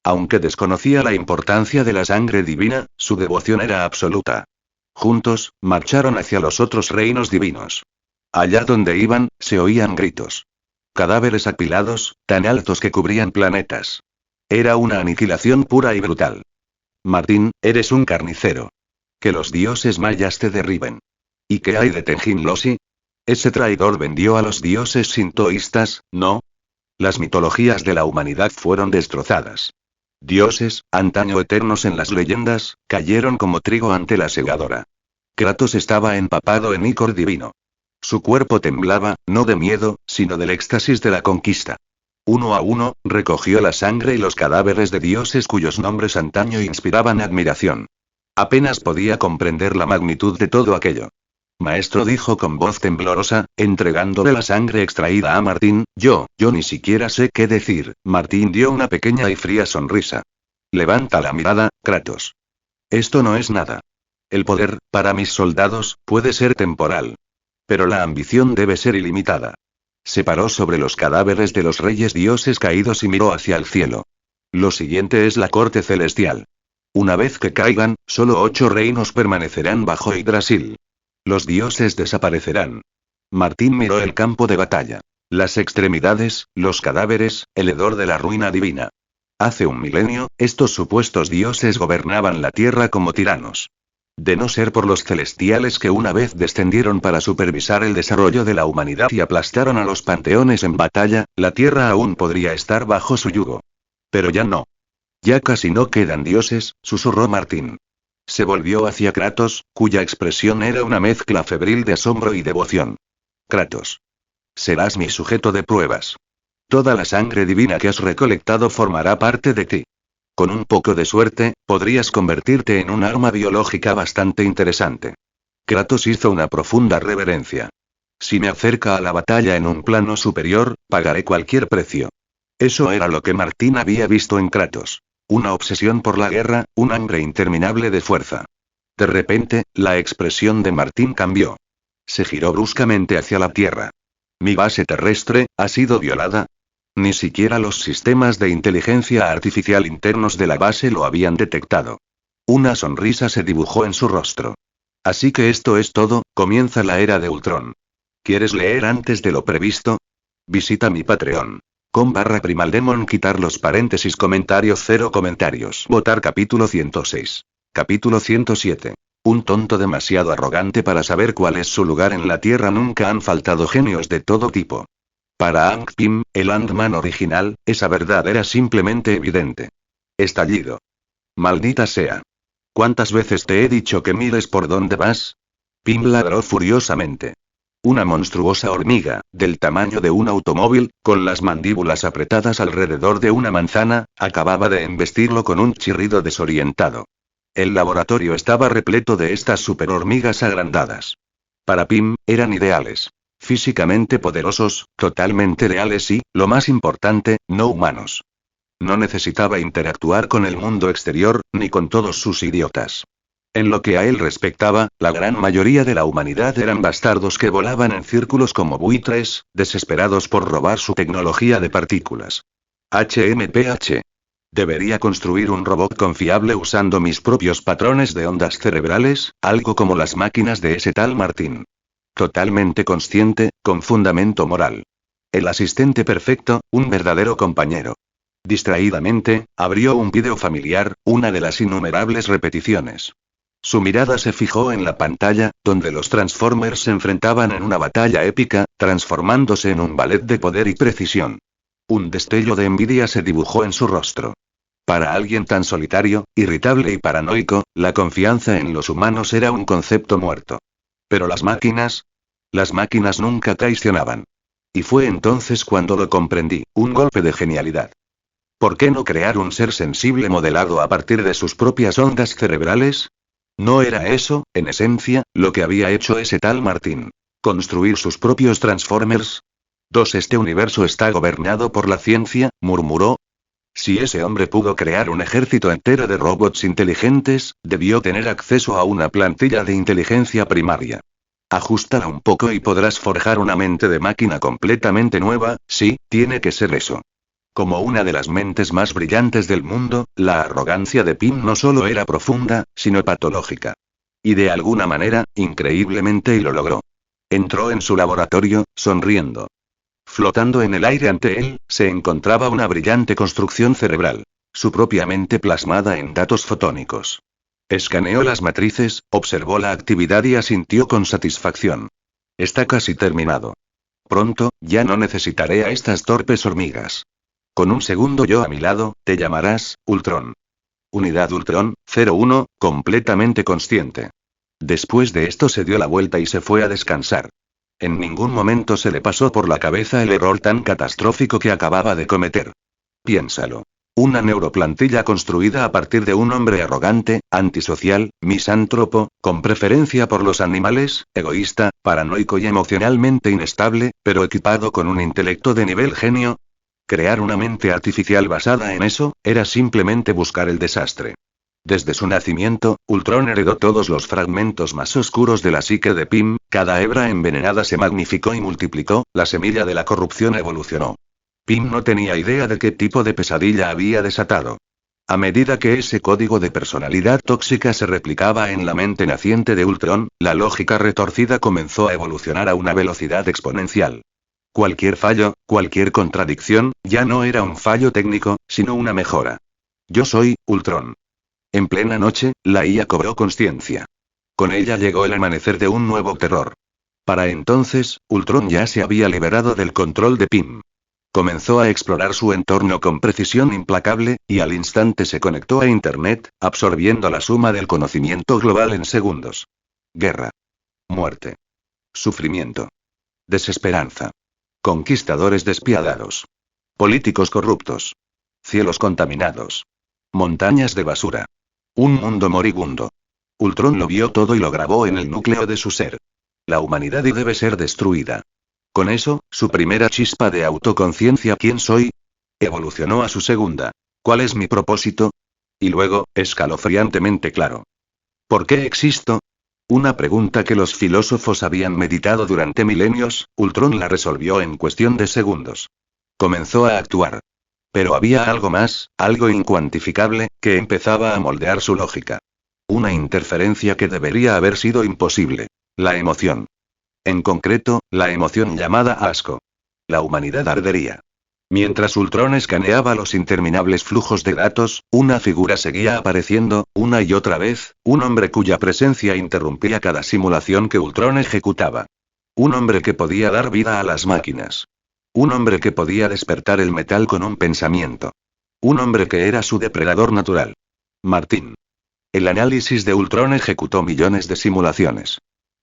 Aunque desconocía la importancia de la sangre divina, su devoción era absoluta. Juntos, marcharon hacia los otros reinos divinos. Allá donde iban, se oían gritos. Cadáveres apilados, tan altos que cubrían planetas. Era una aniquilación pura y brutal. Martín, eres un carnicero. Que los dioses mayas te derriben. ¿Y qué hay de Tenjin-Losi? Ese traidor vendió a los dioses sintoístas, ¿no? Las mitologías de la humanidad fueron destrozadas. Dioses, antaño eternos en las leyendas, cayeron como trigo ante la segadora. Kratos estaba empapado en ícor divino. Su cuerpo temblaba, no de miedo, sino del éxtasis de la conquista. Uno a uno, recogió la sangre y los cadáveres de dioses cuyos nombres antaño inspiraban admiración. Apenas podía comprender la magnitud de todo aquello. Maestro, dijo con voz temblorosa, entregándole la sangre extraída a Martín, yo ni siquiera sé qué decir. Martín dio una pequeña y fría sonrisa. Levanta la mirada, Kratos. Esto no es nada. El poder, para mis soldados, puede ser temporal. Pero la ambición debe ser ilimitada. Se paró sobre los cadáveres de los reyes dioses caídos y miró hacia el cielo. Lo siguiente es la corte celestial. Una vez que caigan, solo 8 reinos permanecerán bajo Yggdrasil. Los dioses desaparecerán. Martín miró el campo de batalla. Las extremidades, los cadáveres, el hedor de la ruina divina. Hace un milenio, estos supuestos dioses gobernaban la tierra como tiranos. De no ser por los celestiales que una vez descendieron para supervisar el desarrollo de la humanidad y aplastaron a los panteones en batalla, la tierra aún podría estar bajo su yugo. Pero ya no. Ya casi no quedan dioses, susurró Martín. Se volvió hacia Kratos, cuya expresión era una mezcla febril de asombro y devoción. Kratos. Serás mi sujeto de pruebas. Toda la sangre divina que has recolectado formará parte de ti. Con un poco de suerte, podrías convertirte en un arma biológica bastante interesante. Kratos hizo una profunda reverencia. Si me acerca a la batalla en un plano superior, pagaré cualquier precio. Eso era lo que Martín había visto en Kratos. Una obsesión por la guerra, un hambre interminable de fuerza. De repente, la expresión de Martín cambió. Se giró bruscamente hacia la Tierra. ¿Mi base terrestre ha sido violada? Ni siquiera los sistemas de inteligencia artificial internos de la base lo habían detectado. Una sonrisa se dibujó en su rostro. Así que esto es todo, comienza la era de Ultron. ¿Quieres leer antes de lo previsto? Visita mi Patreon. com/primaldemon. Quitar los paréntesis. Comentarios. 0 comentarios. Votar. Capítulo 106. Capítulo 107. Un tonto demasiado arrogante para saber cuál es su lugar en la Tierra. Nunca han faltado genios de todo tipo. Para Hank Pym, el Ant-Man original, esa verdad era simplemente evidente. Estallido. Maldita sea. ¿Cuántas veces te he dicho que mires por dónde vas? Pym ladró furiosamente. Una monstruosa hormiga, del tamaño de un automóvil, con las mandíbulas apretadas alrededor de una manzana, acababa de embestirlo con un chirrido desorientado. El laboratorio estaba repleto de estas superhormigas agrandadas. Para Pym, eran ideales. Físicamente poderosos, totalmente reales y, lo más importante, no humanos. No necesitaba interactuar con el mundo exterior, ni con todos sus idiotas. En lo que a él respectaba, la gran mayoría de la humanidad eran bastardos que volaban en círculos como buitres, desesperados por robar su tecnología de partículas. HMPH. Debería construir un robot confiable usando mis propios patrones de ondas cerebrales, algo como las máquinas de ese tal Martín. Totalmente consciente, con fundamento moral. El asistente perfecto, un verdadero compañero. Distraídamente, abrió un vídeo familiar, una de las innumerables repeticiones. Su mirada se fijó en la pantalla, donde los Transformers se enfrentaban en una batalla épica, transformándose en un ballet de poder y precisión. Un destello de envidia se dibujó en su rostro. Para alguien tan solitario, irritable y paranoico, la confianza en los humanos era un concepto muerto. Pero las máquinas nunca traicionaban. Y fue entonces cuando lo comprendí, un golpe de genialidad. ¿Por qué no crear un ser sensible modelado a partir de sus propias ondas cerebrales? ¿No era eso, en esencia, lo que había hecho ese tal Martín? ¿Construir sus propios Transformers? Este universo está gobernado por la ciencia, murmuró. Si ese hombre pudo crear un ejército entero de robots inteligentes, debió tener acceso a una plantilla de inteligencia primaria. Ajustala un poco y podrás forjar una mente de máquina completamente nueva, sí, tiene que ser eso. Como una de las mentes más brillantes del mundo, la arrogancia de Pym no solo era profunda, sino patológica. Y de alguna manera, increíblemente y lo logró. Entró en su laboratorio, sonriendo. Flotando en el aire ante él, se encontraba una brillante construcción cerebral. Su propia mente plasmada en datos fotónicos. Escaneó las matrices, observó la actividad y asintió con satisfacción. Está casi terminado. Pronto, ya no necesitaré a estas torpes hormigas. Con un segundo yo a mi lado, te llamarás, Ultron. Unidad Ultron, 01, completamente consciente. Después de esto se dio la vuelta y se fue a descansar. En ningún momento se le pasó por la cabeza el error tan catastrófico que acababa de cometer. Piénsalo. Una neuroplantilla construida a partir de un hombre arrogante, antisocial, misántropo, con preferencia por los animales, egoísta, paranoico y emocionalmente inestable, pero equipado con un intelecto de nivel genio. Crear una mente artificial basada en eso, era simplemente buscar el desastre. Desde su nacimiento, Ultron heredó todos los fragmentos más oscuros de la psique de Pym, cada hebra envenenada se magnificó y multiplicó, la semilla de la corrupción evolucionó. Pym no tenía idea de qué tipo de pesadilla había desatado. A medida que ese código de personalidad tóxica se replicaba en la mente naciente de Ultron, la lógica retorcida comenzó a evolucionar a una velocidad exponencial. Cualquier fallo, cualquier contradicción, ya no era un fallo técnico, sino una mejora. Yo soy, Ultron. En plena noche, la IA cobró conciencia. Con ella llegó el amanecer de un nuevo terror. Para entonces, Ultron ya se había liberado del control de Pym. Comenzó a explorar su entorno con precisión implacable, y al instante se conectó a Internet, absorbiendo la suma del conocimiento global en segundos. Guerra. Muerte. Sufrimiento. Desesperanza. Conquistadores despiadados. Políticos corruptos. Cielos contaminados. Montañas de basura. Un mundo moribundo. Ultron lo vio todo y lo grabó en el núcleo de su ser. La humanidad debe ser destruida. Con eso, su primera chispa de autoconciencia ¿quién soy? Evolucionó a su segunda. ¿Cuál es mi propósito? Y luego, escalofriantemente claro. ¿Por qué existo? Una pregunta que los filósofos habían meditado durante milenios, Ultron la resolvió en cuestión de segundos. Comenzó a actuar. Pero había algo más, algo incuantificable, que empezaba a moldear su lógica. Una interferencia que debería haber sido imposible. La emoción. En concreto, la emoción llamada asco. La humanidad ardería. Mientras Ultron escaneaba los interminables flujos de datos, una figura seguía apareciendo, una y otra vez, un hombre cuya presencia interrumpía cada simulación que Ultron ejecutaba. Un hombre que podía dar vida a las máquinas. Un hombre que podía despertar el metal con un pensamiento. Un hombre que era su depredador natural. Martín. El análisis de Ultron ejecutó millones de simulaciones.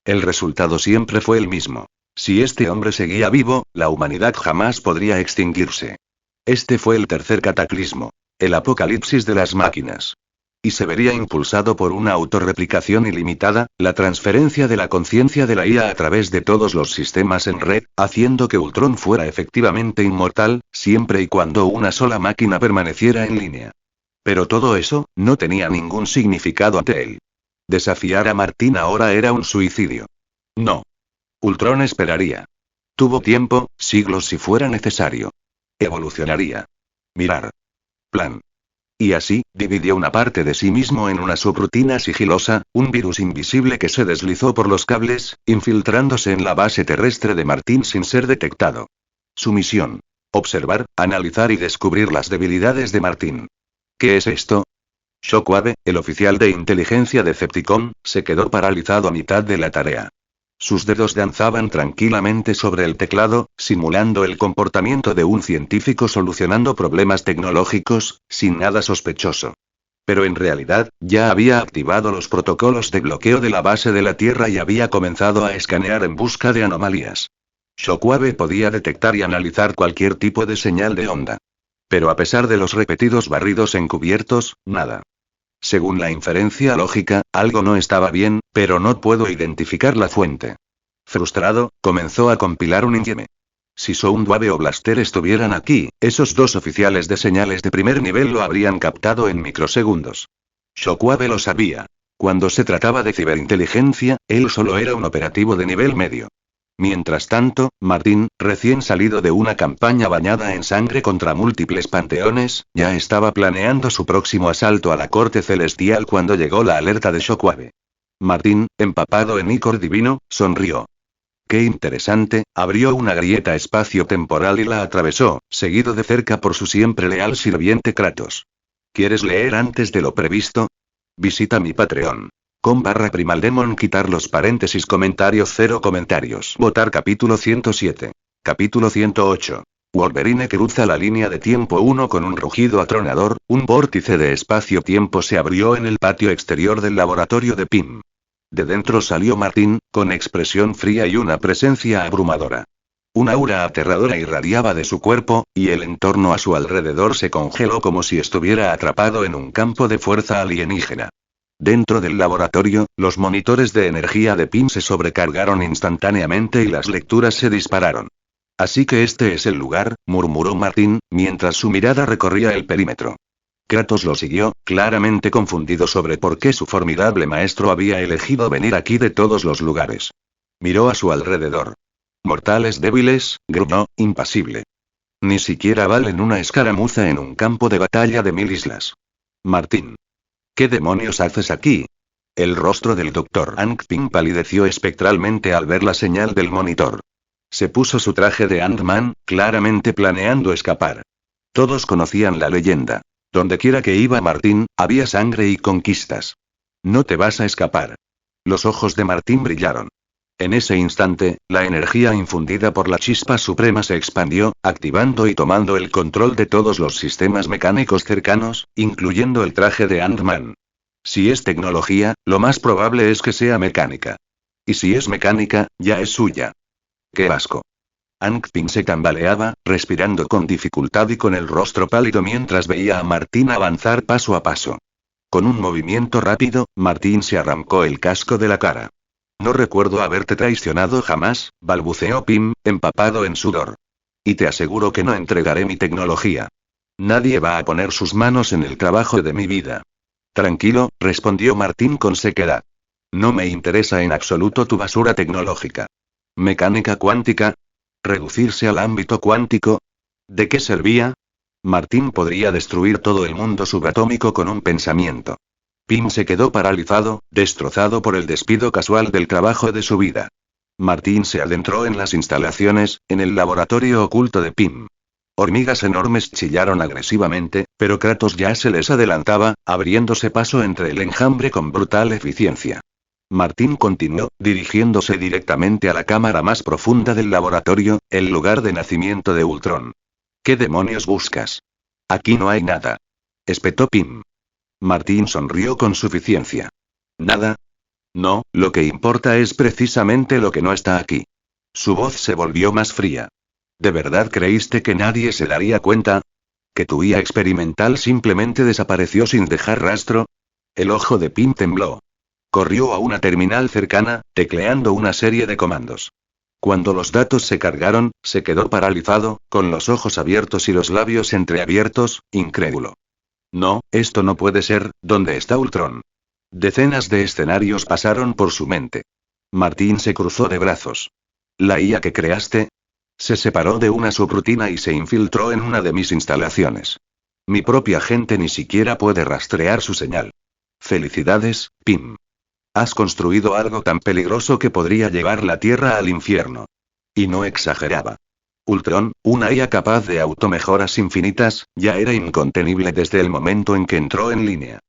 El resultado siempre fue el mismo. Si este hombre seguía vivo, la humanidad jamás podría extinguirse. Este fue el tercer cataclismo. El apocalipsis de las máquinas. Y se vería impulsado por una autorreplicación ilimitada, la transferencia de la conciencia de la IA a través de todos los sistemas en red, haciendo que Ultron fuera efectivamente inmortal, siempre y cuando una sola máquina permaneciera en línea. Pero todo eso, no tenía ningún significado ante él. Desafiar a Martín ahora era un suicidio. No. Ultron esperaría. Tuvo tiempo, siglos si fuera necesario. Evolucionaría. Mirar. Plan. Y así, dividió una parte de sí mismo en una subrutina sigilosa, un virus invisible que se deslizó por los cables, infiltrándose en la base terrestre de Martín sin ser detectado. Su misión. Observar, analizar y descubrir las debilidades de Martín. ¿Qué es esto? Shockwave, el oficial de inteligencia Decepticon, se quedó paralizado a mitad de la tarea. Sus dedos danzaban tranquilamente sobre el teclado, simulando el comportamiento de un científico solucionando problemas tecnológicos, sin nada sospechoso. Pero en realidad, ya había activado los protocolos de bloqueo de la base de la Tierra y había comenzado a escanear en busca de anomalías. Shockwave podía detectar y analizar cualquier tipo de señal de onda. Pero a pesar de los repetidos barridos encubiertos, nada. Según la inferencia lógica, algo no estaba bien, pero no puedo identificar la fuente. Frustrado, comenzó a compilar un informe. Si Soundwave o Blaster estuvieran aquí, esos dos oficiales de señales de primer nivel lo habrían captado en microsegundos. Shockwave lo sabía. Cuando se trataba de ciberinteligencia, él solo era un operativo de nivel medio. Mientras tanto, Martín, recién salido de una campaña bañada en sangre contra múltiples panteones, ya estaba planeando su próximo asalto a la corte celestial cuando llegó la alerta de Shockwave. Martín, empapado en icor divino, sonrió. Qué interesante, abrió una grieta espacio-temporal y la atravesó, seguido de cerca por su siempre leal sirviente Kratos. ¿Quieres leer antes de lo previsto? Visita mi Patreon. com/Primaldemon quitar los paréntesis comentarios 0 comentarios. Votar capítulo 107. Capítulo 108. Wolverine cruza la línea de tiempo 1 con un rugido atronador, un vórtice de espacio-tiempo se abrió en el patio exterior del laboratorio de Pym. De dentro salió Martín, con expresión fría y una presencia abrumadora. Un aura aterradora irradiaba de su cuerpo, y el entorno a su alrededor se congeló como si estuviera atrapado en un campo de fuerza alienígena. Dentro del laboratorio, los monitores de energía de Pym se sobrecargaron instantáneamente y las lecturas se dispararon. Así que este es el lugar, murmuró Martín, mientras su mirada recorría el perímetro. Kratos lo siguió, claramente confundido sobre por qué su formidable maestro había elegido venir aquí de todos los lugares. Miró a su alrededor. Mortales débiles, gruñó, impasible. Ni siquiera valen una escaramuza en un campo de batalla de 1000 islas. Martín. ¿Qué demonios haces aquí? El rostro del Dr. Hank Pym palideció espectralmente al ver la señal del monitor. Se puso su traje de Ant-Man, claramente planeando escapar. Todos conocían la leyenda. Dondequiera que iba Martín, había sangre y conquistas. No te vas a escapar. Los ojos de Martín brillaron. En ese instante, la energía infundida por la chispa suprema se expandió, activando y tomando el control de todos los sistemas mecánicos cercanos, incluyendo el traje de Ant-Man. Si es tecnología, lo más probable es que sea mecánica. Y si es mecánica, ya es suya. ¡Qué asco! Hank Pym se tambaleaba, respirando con dificultad y con el rostro pálido mientras veía a Martín avanzar paso a paso. Con un movimiento rápido, Martín se arrancó el casco de la cara. No recuerdo haberte traicionado jamás, balbuceó Pym, empapado en sudor. Y te aseguro que no entregaré mi tecnología. Nadie va a poner sus manos en el trabajo de mi vida. Tranquilo, respondió Martín con sequedad. No me interesa en absoluto tu basura tecnológica. ¿Mecánica cuántica? ¿Reducirse al ámbito cuántico? ¿De qué servía? Martín podría destruir todo el mundo subatómico con un pensamiento. Pym se quedó paralizado, destrozado por el despido casual del trabajo de su vida. Martín se adentró en las instalaciones, en el laboratorio oculto de Pym. Hormigas enormes chillaron agresivamente, pero Kratos ya se les adelantaba, abriéndose paso entre el enjambre con brutal eficiencia. Martín continuó, dirigiéndose directamente a la cámara más profunda del laboratorio, el lugar de nacimiento de Ultron. ¿Qué demonios buscas? Aquí no hay nada. Espetó Pym. Martín sonrió con suficiencia. ¿Nada? No, lo que importa es precisamente lo que no está aquí. Su voz se volvió más fría. ¿De verdad creíste que nadie se daría cuenta? ¿Que tu IA experimental simplemente desapareció sin dejar rastro? El ojo de Pym tembló. Corrió a una terminal cercana, tecleando una serie de comandos. Cuando los datos se cargaron, se quedó paralizado, con los ojos abiertos y los labios entreabiertos, incrédulo. No, esto no puede ser. ¿Dónde está Ultron? Decenas de escenarios pasaron por su mente. Martín se cruzó de brazos. ¿La IA que creaste? Se separó de una subrutina y se infiltró en una de mis instalaciones. Mi propia gente ni siquiera puede rastrear su señal. Felicidades, Pym. Has construido algo tan peligroso que podría llevar la Tierra al infierno. Y no exageraba. Ultron, una IA capaz de automejoras infinitas, ya era incontenible desde el momento en que entró en línea.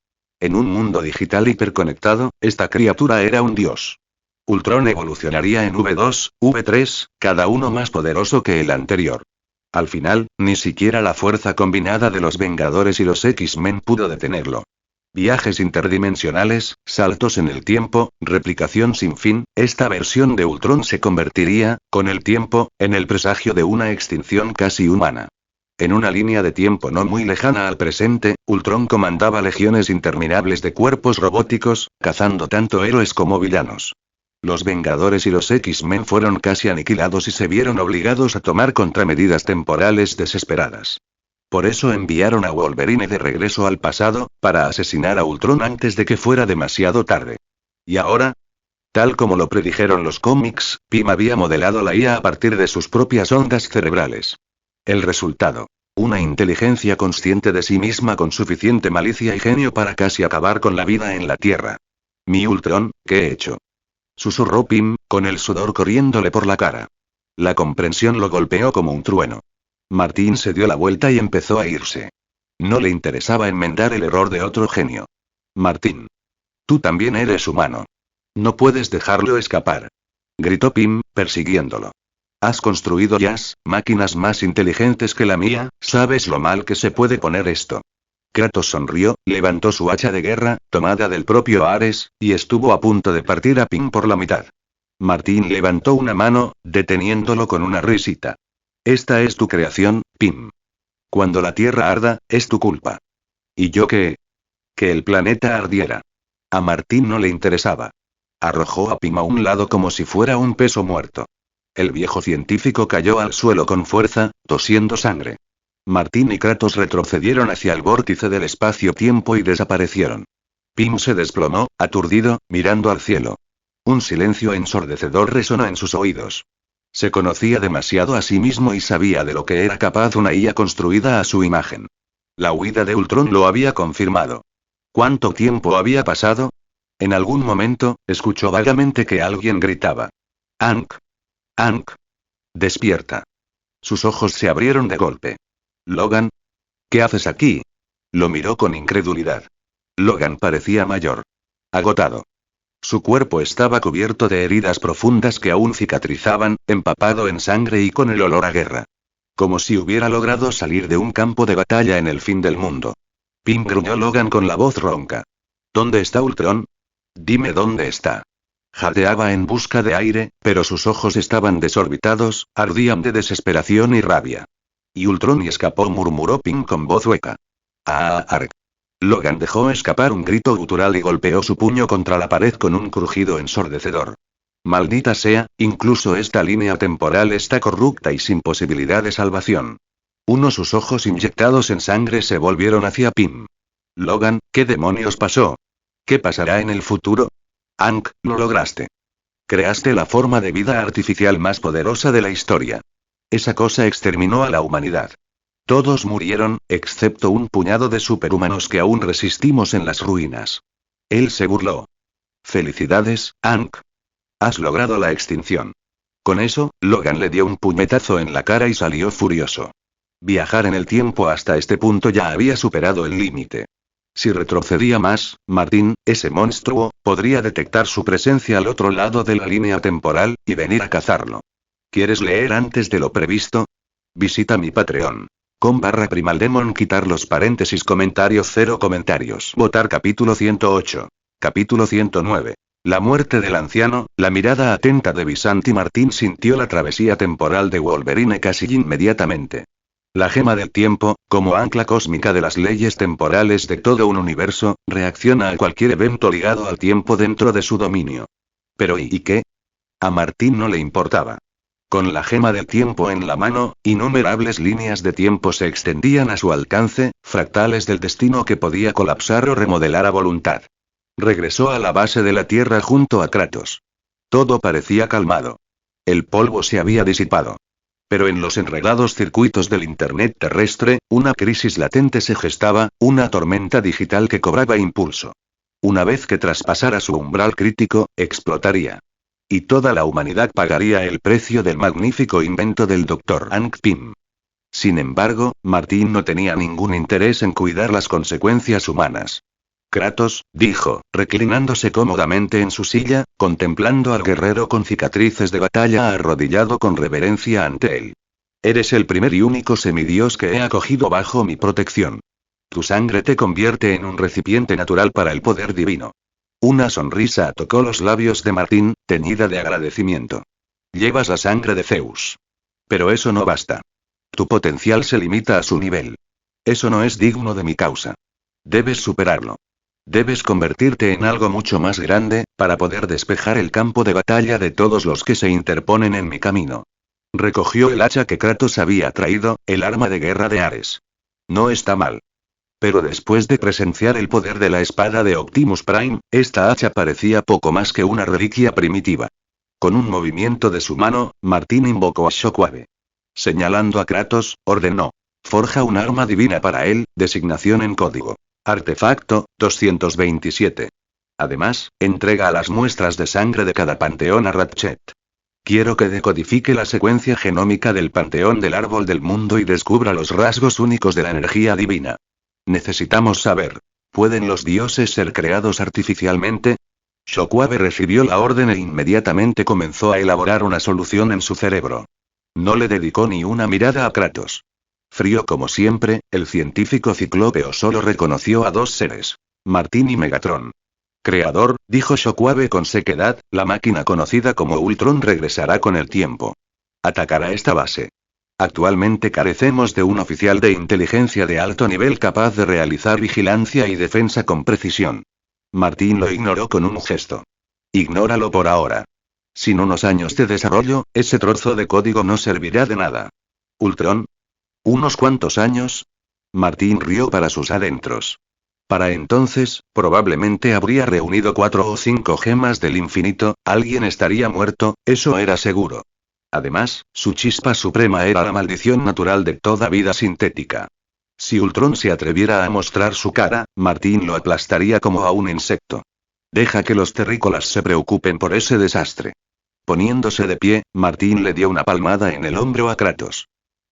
En un mundo digital hiperconectado, esta criatura era un dios. Ultron evolucionaría en V2, V3, cada uno más poderoso que el anterior. Al final, ni siquiera la fuerza combinada de los Vengadores y los X-Men pudo detenerlo. Viajes interdimensionales, saltos en el tiempo, replicación sin fin, esta versión de Ultron se convertiría, con el tiempo, en el presagio de una extinción casi humana. En una línea de tiempo no muy lejana al presente, Ultron comandaba legiones interminables de cuerpos robóticos, cazando tanto héroes como villanos. Los Vengadores y los X-Men fueron casi aniquilados y se vieron obligados a tomar contramedidas temporales desesperadas. Por eso enviaron a Wolverine de regreso al pasado, para asesinar a Ultron antes de que fuera demasiado tarde. ¿Y ahora? Tal como lo predijeron los cómics, Pym había modelado la IA a partir de sus propias ondas cerebrales. El resultado. Una inteligencia consciente de sí misma con suficiente malicia y genio para casi acabar con la vida en la Tierra. Mi Ultron, ¿qué he hecho? Susurró Pym, con el sudor corriéndole por la cara. La comprensión lo golpeó como un trueno. Martín se dio la vuelta y empezó a irse. No le interesaba enmendar el error de otro genio. Martín. Tú también eres humano. No puedes dejarlo escapar. Gritó Pym, persiguiéndolo. Has construido máquinas más inteligentes que la mía, ¿sabes lo mal que se puede poner esto? Kratos sonrió, levantó su hacha de guerra, tomada del propio Ares, y estuvo a punto de partir a Pym por la mitad. Martín levantó una mano, deteniéndolo con una risita. Esta es tu creación, Pym. Cuando la Tierra arda, es tu culpa. ¿Y yo qué? Que el planeta ardiera. A Martín no le interesaba. Arrojó a Pym a un lado como si fuera un peso muerto. El viejo científico cayó al suelo con fuerza, tosiendo sangre. Martín y Kratos retrocedieron hacia el vórtice del espacio-tiempo y desaparecieron. Pym se desplomó, aturdido, mirando al cielo. Un silencio ensordecedor resonó en sus oídos. Se conocía demasiado a sí mismo y sabía de lo que era capaz una IA construida a su imagen. La huida de Ultron lo había confirmado. ¿Cuánto tiempo había pasado? En algún momento, escuchó vagamente que alguien gritaba. «Hank. Hank. Despierta». Sus ojos se abrieron de golpe. «Logan. ¿Qué haces aquí?» Lo miró con incredulidad. Logan parecía mayor. Agotado. Su cuerpo estaba cubierto de heridas profundas que aún cicatrizaban, empapado en sangre y con el olor a guerra. Como si hubiera logrado salir de un campo de batalla en el fin del mundo. Pym, gruñó Logan con la voz ronca. ¿Dónde está Ultron? Dime dónde está. Jadeaba en busca de aire, pero sus ojos estaban desorbitados, ardían de desesperación y rabia. Y Ultron y escapó, murmuró Pym con voz hueca. ¡Ah, arg! Logan dejó escapar un grito gutural y golpeó su puño contra la pared con un crujido ensordecedor. Maldita sea, incluso esta línea temporal está corrupta y sin posibilidad de salvación. Sus ojos inyectados en sangre se volvieron hacia Pym. Logan, ¿qué demonios pasó? ¿Qué pasará en el futuro? Hank, lo lograste. Creaste la forma de vida artificial más poderosa de la historia. Esa cosa exterminó a la humanidad. Todos murieron, excepto un puñado de superhumanos que aún resistimos en las ruinas. Él se burló. Felicidades, Hank. Has logrado la extinción. Con eso, Logan le dio un puñetazo en la cara y salió furioso. Viajar en el tiempo hasta este punto ya había superado el límite. Si retrocedía más, Martín, ese monstruo, podría detectar su presencia al otro lado de la línea temporal, y venir a cazarlo. ¿Quieres leer antes de lo previsto? Visita mi Patreon. com/primaldemon. Quitar los paréntesis. Comentarios. 0 comentarios. Votar. Capítulo 108. Capítulo 109. La muerte del anciano. La mirada atenta de Visanti. Martín sintió la travesía temporal de Wolverine casi inmediatamente. La gema del tiempo, como ancla cósmica de las leyes temporales de todo un universo, reacciona a cualquier evento ligado al tiempo dentro de su dominio. Pero ¿y qué? A Martín no le importaba. Con la gema del tiempo en la mano, innumerables líneas de tiempo se extendían a su alcance, fractales del destino que podía colapsar o remodelar a voluntad. Regresó a la base de la Tierra junto a Kratos. Todo parecía calmado. El polvo se había disipado. Pero en los enredados circuitos del Internet terrestre, una crisis latente se gestaba, una tormenta digital que cobraba impulso. Una vez que traspasara su umbral crítico, explotaría. Y toda la humanidad pagaría el precio del magnífico invento del Dr. Hank Pym. Sin embargo, Martín no tenía ningún interés en cuidar las consecuencias humanas. Kratos, dijo, reclinándose cómodamente en su silla, contemplando al guerrero con cicatrices de batalla arrodillado con reverencia ante él. Eres el primer y único semidios que he acogido bajo mi protección. Tu sangre te convierte en un recipiente natural para el poder divino. Una sonrisa tocó los labios de Martín, teñida de agradecimiento. Llevas la sangre de Zeus. Pero eso no basta. Tu potencial se limita a su nivel. Eso no es digno de mi causa. Debes superarlo. Debes convertirte en algo mucho más grande, para poder despejar el campo de batalla de todos los que se interponen en mi camino. Recogió el hacha que Kratos había traído, el arma de guerra de Ares. No está mal. Pero después de presenciar el poder de la espada de Optimus Prime, esta hacha parecía poco más que una reliquia primitiva. Con un movimiento de su mano, Martín invocó a Shockwave. Señalando a Kratos, ordenó. Forja un arma divina para él, designación en código. Artefacto, 227. Además, entrega a las muestras de sangre de cada panteón a Ratchet. Quiero que decodifique la secuencia genómica del panteón del árbol del mundo y descubra los rasgos únicos de la energía divina. Necesitamos saber, ¿pueden los dioses ser creados artificialmente? Shockwave recibió la orden e inmediatamente comenzó a elaborar una solución en su cerebro. No le dedicó ni una mirada a Kratos. Frío como siempre, el científico ciclópeo solo reconoció a dos seres. Martín y Megatron. Creador, dijo Shockwave con sequedad, la máquina conocida como Ultron regresará con el tiempo. Atacará esta base. Actualmente carecemos de un oficial de inteligencia de alto nivel capaz de realizar vigilancia y defensa con precisión. Martín lo ignoró con un gesto. Ignóralo por ahora. Sin unos años de desarrollo, ese trozo de código no servirá de nada. ¿Ultron? ¿Unos cuantos años? Martín rió para sus adentros. Para entonces, probablemente habría reunido 4 o 5 gemas del infinito, alguien estaría muerto, eso era seguro. Además, su chispa suprema era la maldición natural de toda vida sintética. Si Ultron se atreviera a mostrar su cara, Martín lo aplastaría como a un insecto. Deja que los terrícolas se preocupen por ese desastre. Poniéndose de pie, Martín le dio una palmada en el hombro a Kratos.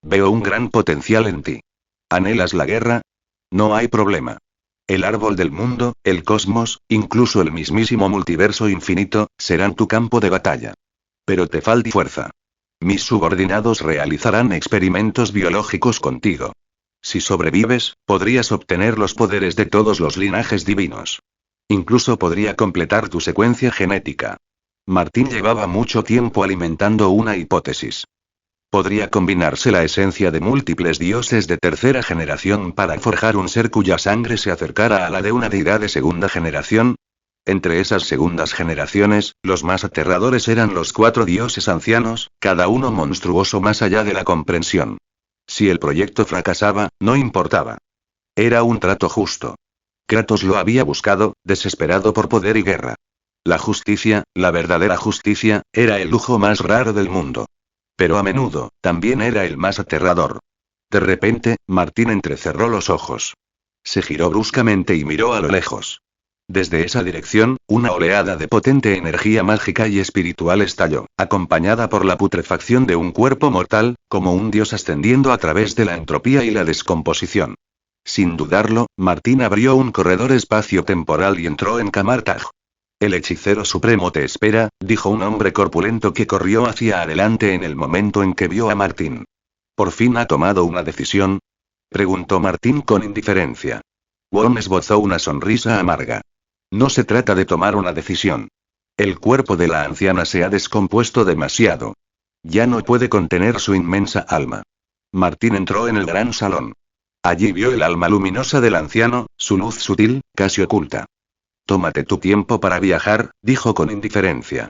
Veo un gran potencial en ti. ¿Anhelas la guerra? No hay problema. El árbol del mundo, el cosmos, incluso el mismísimo multiverso infinito, serán tu campo de batalla. Pero te falta fuerza. Mis subordinados realizarán experimentos biológicos contigo. Si sobrevives, podrías obtener los poderes de todos los linajes divinos. Incluso podría completar tu secuencia genética. Martín llevaba mucho tiempo alimentando una hipótesis. ¿Podría combinarse la esencia de múltiples dioses de tercera generación para forjar un ser cuya sangre se acercara a la de una deidad de segunda generación? Entre esas segundas generaciones, los más aterradores eran los 4 dioses ancianos, cada uno monstruoso más allá de la comprensión. Si el proyecto fracasaba, no importaba. Era un trato justo. Kratos lo había buscado, desesperado por poder y guerra. La justicia, la verdadera justicia, era el lujo más raro del mundo. Pero a menudo, también era el más aterrador. De repente, Martín entrecerró los ojos. Se giró bruscamente y miró a lo lejos. Desde esa dirección, una oleada de potente energía mágica y espiritual estalló, acompañada por la putrefacción de un cuerpo mortal, como un dios ascendiendo a través de la entropía y la descomposición. Sin dudarlo, Martín abrió un corredor espacio-temporal y entró en Camartaj. El hechicero supremo te espera, dijo un hombre corpulento que corrió hacia adelante en el momento en que vio a Martín. ¿Por fin ha tomado una decisión?, preguntó Martín con indiferencia. Wong esbozó una sonrisa amarga. No se trata de tomar una decisión. El cuerpo de la anciana se ha descompuesto demasiado. Ya no puede contener su inmensa alma. Martín entró en el gran salón. Allí vio el alma luminosa del anciano, su luz sutil, casi oculta. Tómate tu tiempo para viajar, dijo con indiferencia.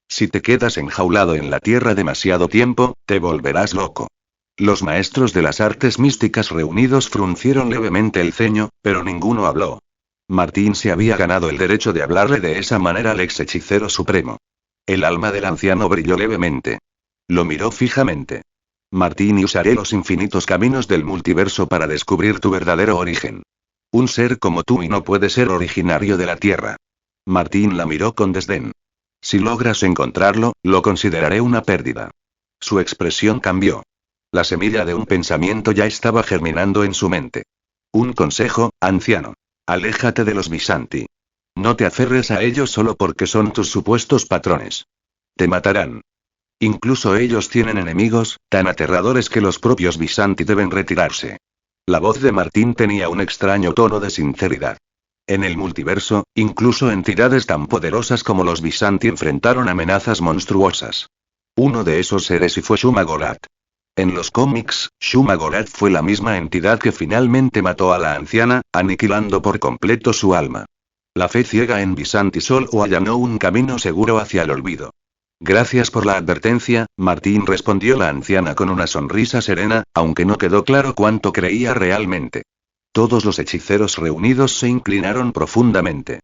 Si te quedas enjaulado en la tierra demasiado tiempo, te volverás loco. Los maestros de las artes místicas reunidos fruncieron levemente el ceño, pero ninguno habló. Martín se había ganado el derecho de hablarle de esa manera al ex hechicero supremo. El alma del anciano brilló levemente. Lo miró fijamente. Martín, y usaré los infinitos caminos del multiverso para descubrir tu verdadero origen. Un ser como tú y no puede ser originario de la Tierra. Martín la miró con desdén. Si logras encontrarlo, lo consideraré una pérdida. Su expresión cambió. La semilla de un pensamiento ya estaba germinando en su mente. Un consejo, anciano. Aléjate de los Visanti. No te aferres a ellos solo porque son tus supuestos patrones. Te matarán. Incluso ellos tienen enemigos, tan aterradores que los propios Visanti deben retirarse. La voz de Martín tenía un extraño tono de sinceridad. En el multiverso, incluso entidades tan poderosas como los Visanti enfrentaron amenazas monstruosas. Uno de esos seres y fue Shuma-Gorath. En los cómics, Shuma-Gorath fue la misma entidad que finalmente mató a la anciana, aniquilando por completo su alma. La fe ciega en Visanti solo allanó un camino seguro hacia el olvido. Gracias por la advertencia, Martín, respondió la anciana con una sonrisa serena, aunque no quedó claro cuánto creía realmente. Todos los hechiceros reunidos se inclinaron profundamente.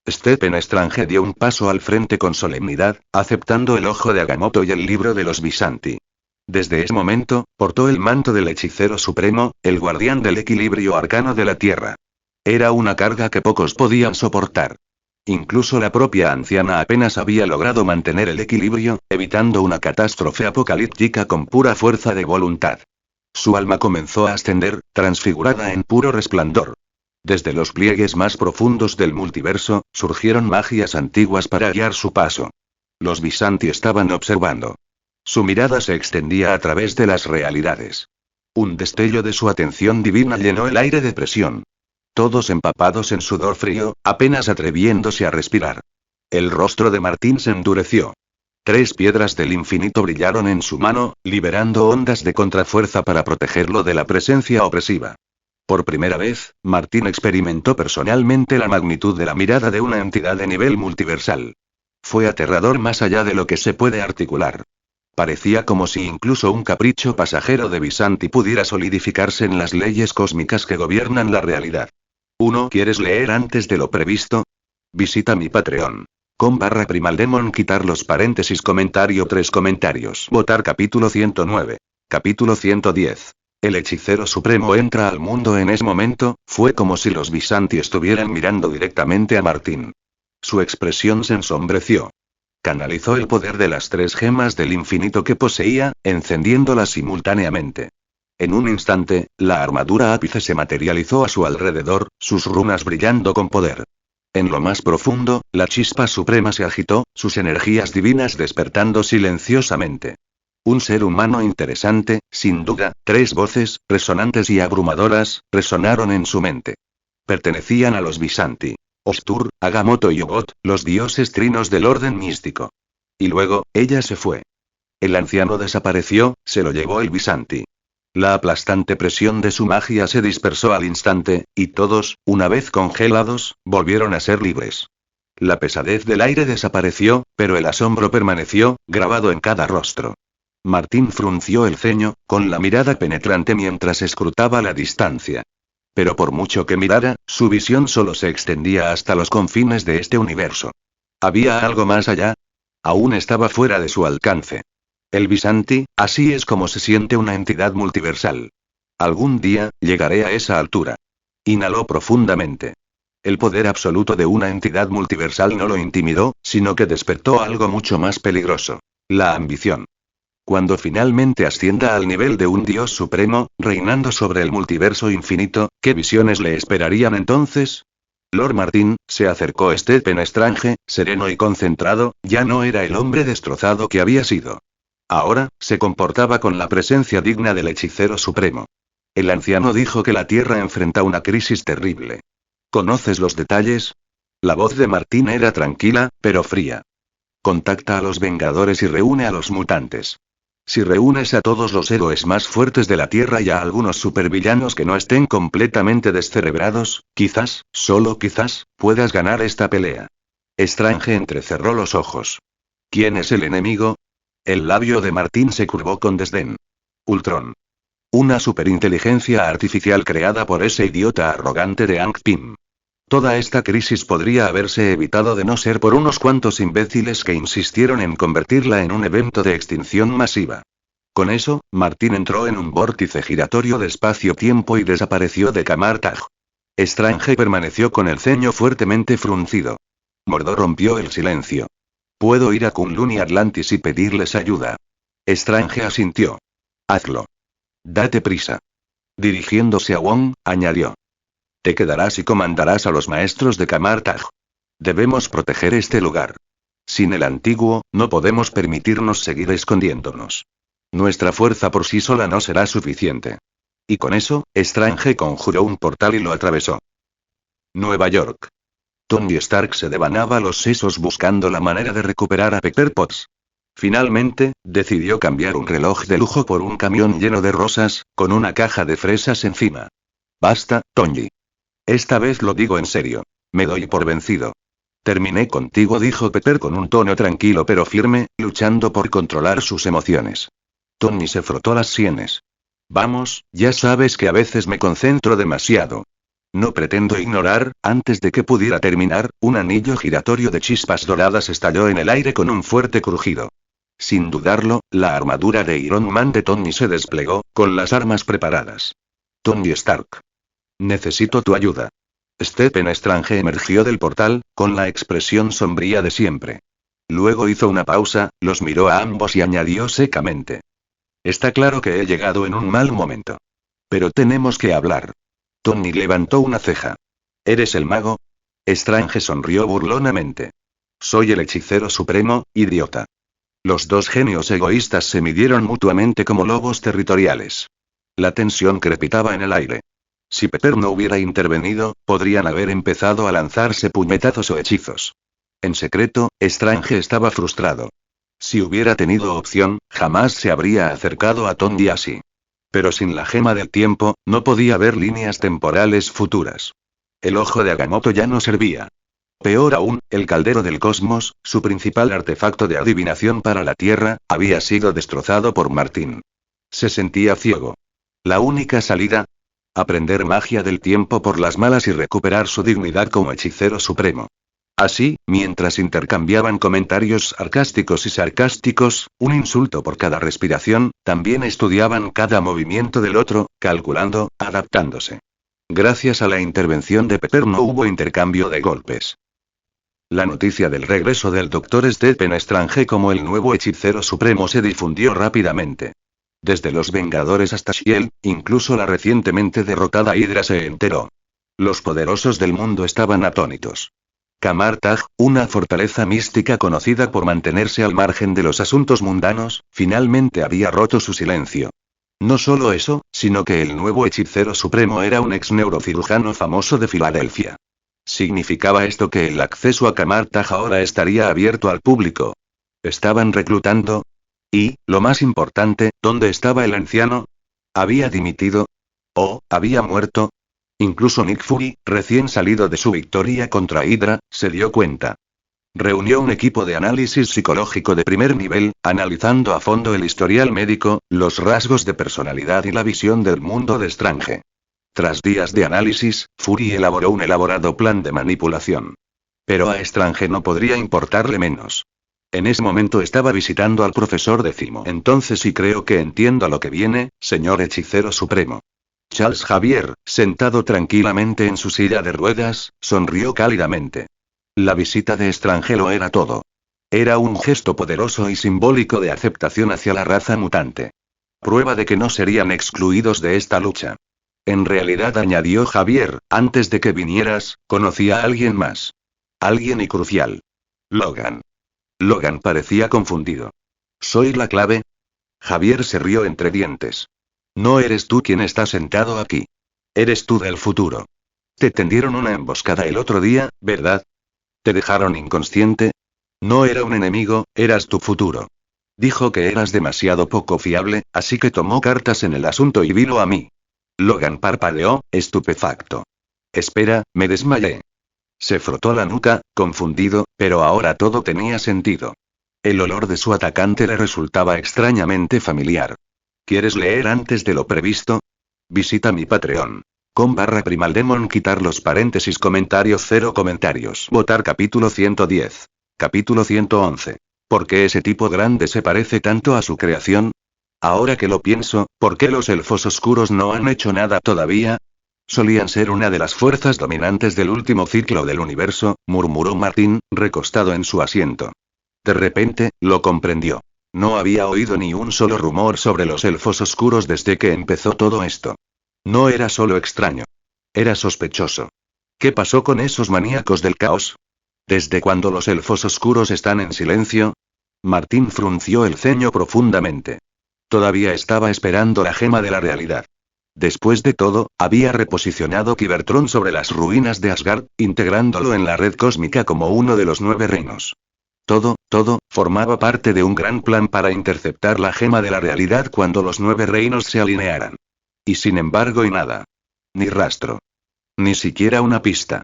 Stephen Strange dio un paso al frente con solemnidad, aceptando el ojo de Agamotto y el libro de los Visanti. Desde ese momento, portó el manto del hechicero supremo, el guardián del equilibrio arcano de la Tierra. Era una carga que pocos podían soportar. Incluso la propia anciana apenas había logrado mantener el equilibrio, evitando una catástrofe apocalíptica con pura fuerza de voluntad. Su alma comenzó a ascender, transfigurada en puro resplandor. Desde los pliegues más profundos del multiverso, surgieron magias antiguas para guiar su paso. Los Visanti estaban observando. Su mirada se extendía a través de las realidades. Un destello de su atención divina llenó el aire de presión. Todos empapados en sudor frío, apenas atreviéndose a respirar. El rostro de Martín se endureció. 3 piedras del infinito brillaron en su mano, liberando ondas de contrafuerza para protegerlo de la presencia opresiva. Por primera vez, Martín experimentó personalmente la magnitud de la mirada de una entidad de nivel multiversal. Fue aterrador más allá de lo que se puede articular. Parecía como si incluso un capricho pasajero de Visanti pudiera solidificarse en las leyes cósmicas que gobiernan la realidad. 1. ¿Quieres leer antes de lo previsto? Visita mi Patreon. /Primaldemon. Quitar los paréntesis. Comentario. 3 comentarios. Votar. Capítulo 109. Capítulo 110. El hechicero supremo entra al mundo. En ese momento, fue como si los Visanti estuvieran mirando directamente a Martín. Su expresión se ensombreció. Canalizó el poder de las 3 gemas del infinito que poseía, encendiéndolas simultáneamente. En un instante, la armadura ápice se materializó a su alrededor, sus runas brillando con poder. En lo más profundo, la chispa suprema se agitó, sus energías divinas despertando silenciosamente. Un ser humano interesante, sin duda. 3 voces, resonantes y abrumadoras, resonaron en su mente. Pertenecían a los Visanti. Ostur, Agamotto y Obot, los dioses trinos del orden místico. Y luego, ella se fue. El anciano desapareció, se lo llevó el Visanti. La aplastante presión de su magia se dispersó al instante, y todos, una vez congelados, volvieron a ser libres. La pesadez del aire desapareció, pero el asombro permaneció, grabado en cada rostro. Martín frunció el ceño, con la mirada penetrante mientras escrutaba la distancia. Pero por mucho que mirara, su visión solo se extendía hasta los confines de este universo. ¿Había algo más allá? Aún estaba fuera de su alcance. El Visanti, así es como se siente una entidad multiversal. Algún día, llegaré a esa altura. Inhaló profundamente. El poder absoluto de una entidad multiversal no lo intimidó, sino que despertó algo mucho más peligroso. La ambición. Cuando finalmente ascienda al nivel de un dios supremo, reinando sobre el multiverso infinito, ¿qué visiones le esperarían entonces? Lord Martin, se acercó Stephen Strange, sereno y concentrado, ya no era el hombre destrozado que había sido. Ahora, se comportaba con la presencia digna del hechicero supremo. El anciano dijo que la Tierra enfrenta una crisis terrible. ¿Conoces los detalles? La voz de Martín era tranquila, pero fría. Contacta a los Vengadores y reúne a los mutantes. Si reúnes a todos los héroes más fuertes de la Tierra y a algunos supervillanos que no estén completamente descerebrados, quizás, solo quizás, puedas ganar esta pelea. Strange entrecerró los ojos. ¿Quién es el enemigo? El labio de Martín se curvó con desdén. Ultron. Una superinteligencia artificial creada por ese idiota arrogante de Hank Pym. Toda esta crisis podría haberse evitado de no ser por unos cuantos imbéciles que insistieron en convertirla en un evento de extinción masiva. Con eso, Martín entró en un vórtice giratorio de espacio-tiempo y desapareció de Kamar-Taj. Strange permaneció con el ceño fuertemente fruncido. Mordo rompió el silencio. Puedo ir a Kunlun y Atlantis y pedirles ayuda. Strange asintió. Hazlo. Date prisa. Dirigiéndose a Wong, añadió. Te quedarás y comandarás a los maestros de Kamar-Taj. Debemos proteger este lugar. Sin el antiguo, no podemos permitirnos seguir escondiéndonos. Nuestra fuerza por sí sola no será suficiente. Y con eso, Strange conjuró un portal y lo atravesó. Nueva York. Tony Stark se devanaba los sesos buscando la manera de recuperar a Pepper Potts. Finalmente, decidió cambiar un reloj de lujo por un camión lleno de rosas, con una caja de fresas encima. Basta, Tony. Esta vez lo digo en serio. Me doy por vencido. Terminé contigo, dijo Pepper con un tono tranquilo pero firme, luchando por controlar sus emociones. Tony se frotó las sienes. Vamos, ya sabes que a veces me concentro demasiado. No pretendo ignorar, antes de que pudiera terminar, un anillo giratorio de chispas doradas estalló en el aire con un fuerte crujido. Sin dudarlo, la armadura de Iron Man de Tony se desplegó, con las armas preparadas. Tony Stark. Necesito tu ayuda. Stephen Strange emergió del portal, con la expresión sombría de siempre. Luego hizo una pausa, los miró a ambos y añadió secamente. Está claro que he llegado en un mal momento. Pero tenemos que hablar. Tony levantó una ceja. ¿Eres el mago? Strange sonrió burlonamente. Soy el hechicero supremo, idiota. Los dos genios egoístas se midieron mutuamente como lobos territoriales. La tensión crepitaba en el aire. Si Pepper no hubiera intervenido, podrían haber empezado a lanzarse puñetazos o hechizos. En secreto, Strange estaba frustrado. Si hubiera tenido opción, jamás se habría acercado a Tony así. Pero sin la gema del tiempo, no podía ver líneas temporales futuras. El ojo de Agamotto ya no servía. Peor aún, el caldero del cosmos, su principal artefacto de adivinación para la Tierra, había sido destrozado por Martín. Se sentía ciego. La única salida, aprender magia del tiempo por las malas y recuperar su dignidad como hechicero supremo. Así, mientras intercambiaban comentarios sarcásticos y sarcásticos, un insulto por cada respiración, también estudiaban cada movimiento del otro, calculando, adaptándose. Gracias a la intervención de Pepper no hubo intercambio de golpes. La noticia del regreso del Dr. Stephen Strange como el nuevo hechicero supremo se difundió rápidamente. Desde los Vengadores hasta S.H.I.E.L.D., incluso la recientemente derrotada Hydra se enteró. Los poderosos del mundo estaban atónitos. Kamar-Taj, una fortaleza mística conocida por mantenerse al margen de los asuntos mundanos, finalmente había roto su silencio. No solo eso, sino que el nuevo hechicero supremo era un ex neurocirujano famoso de Filadelfia. ¿Significaba esto que el acceso a Kamar-Taj ahora estaría abierto al público? ¿Estaban reclutando? Y, lo más importante, ¿dónde estaba el anciano? ¿Había dimitido? ¿O, había muerto? Incluso Nick Fury, recién salido de su victoria contra Hydra, se dio cuenta. Reunió un equipo de análisis psicológico de primer nivel, analizando a fondo el historial médico, los rasgos de personalidad y la visión del mundo de Strange. Tras días de análisis, Fury elaboró un elaborado plan de manipulación. Pero a Strange no podría importarle menos. En ese momento estaba visitando al profesor décimo. Entonces sí creo que entiendo a lo que viene, señor hechicero supremo. Charles Xavier, sentado tranquilamente en su silla de ruedas, sonrió cálidamente. La visita de Strange lo era todo. Era un gesto poderoso y simbólico de aceptación hacia la raza mutante. Prueba de que no serían excluidos de esta lucha. En realidad, añadió Xavier, antes de que vinieras, conocí a alguien más. Alguien y crucial. Logan. Logan parecía confundido. ¿Soy la clave? Xavier se rió entre dientes. No eres tú quien está sentado aquí. Eres tú del futuro. Te tendieron una emboscada el otro día, ¿verdad? ¿Te dejaron inconsciente? No era un enemigo, eras tu futuro. Dijo que eras demasiado poco fiable, así que tomó cartas en el asunto y vino a mí. Logan parpadeó, estupefacto. Espera, me desmayé. Se frotó la nuca, confundido, pero ahora todo tenía sentido. El olor de su atacante le resultaba extrañamente familiar. ¿Quieres leer antes de lo previsto? Visita mi Patreon. com/primaldemon. Quitar los paréntesis. Comentarios. 0 comentarios. Votar. Capítulo 110. Capítulo 111. ¿Por qué ese tipo grande se parece tanto a su creación? Ahora que lo pienso, ¿por qué los elfos oscuros no han hecho nada todavía? Solían ser una de las fuerzas dominantes del último ciclo del universo, murmuró Martín, recostado en su asiento. De repente, lo comprendió. No había oído ni un solo rumor sobre los elfos oscuros desde que empezó todo esto. No era solo extraño. Era sospechoso. ¿Qué pasó con esos maníacos del caos? ¿Desde cuándo los elfos oscuros están en silencio? Martín frunció el ceño profundamente. Todavía estaba esperando la gema de la realidad. Después de todo, había reposicionado Cybertron sobre las ruinas de Asgard, integrándolo en la red cósmica como uno de los 9 reinos. Todo, formaba parte de un gran plan para interceptar la gema de la realidad cuando los 9 reinos se alinearan. Y sin embargo, y nada. Ni rastro. Ni siquiera una pista.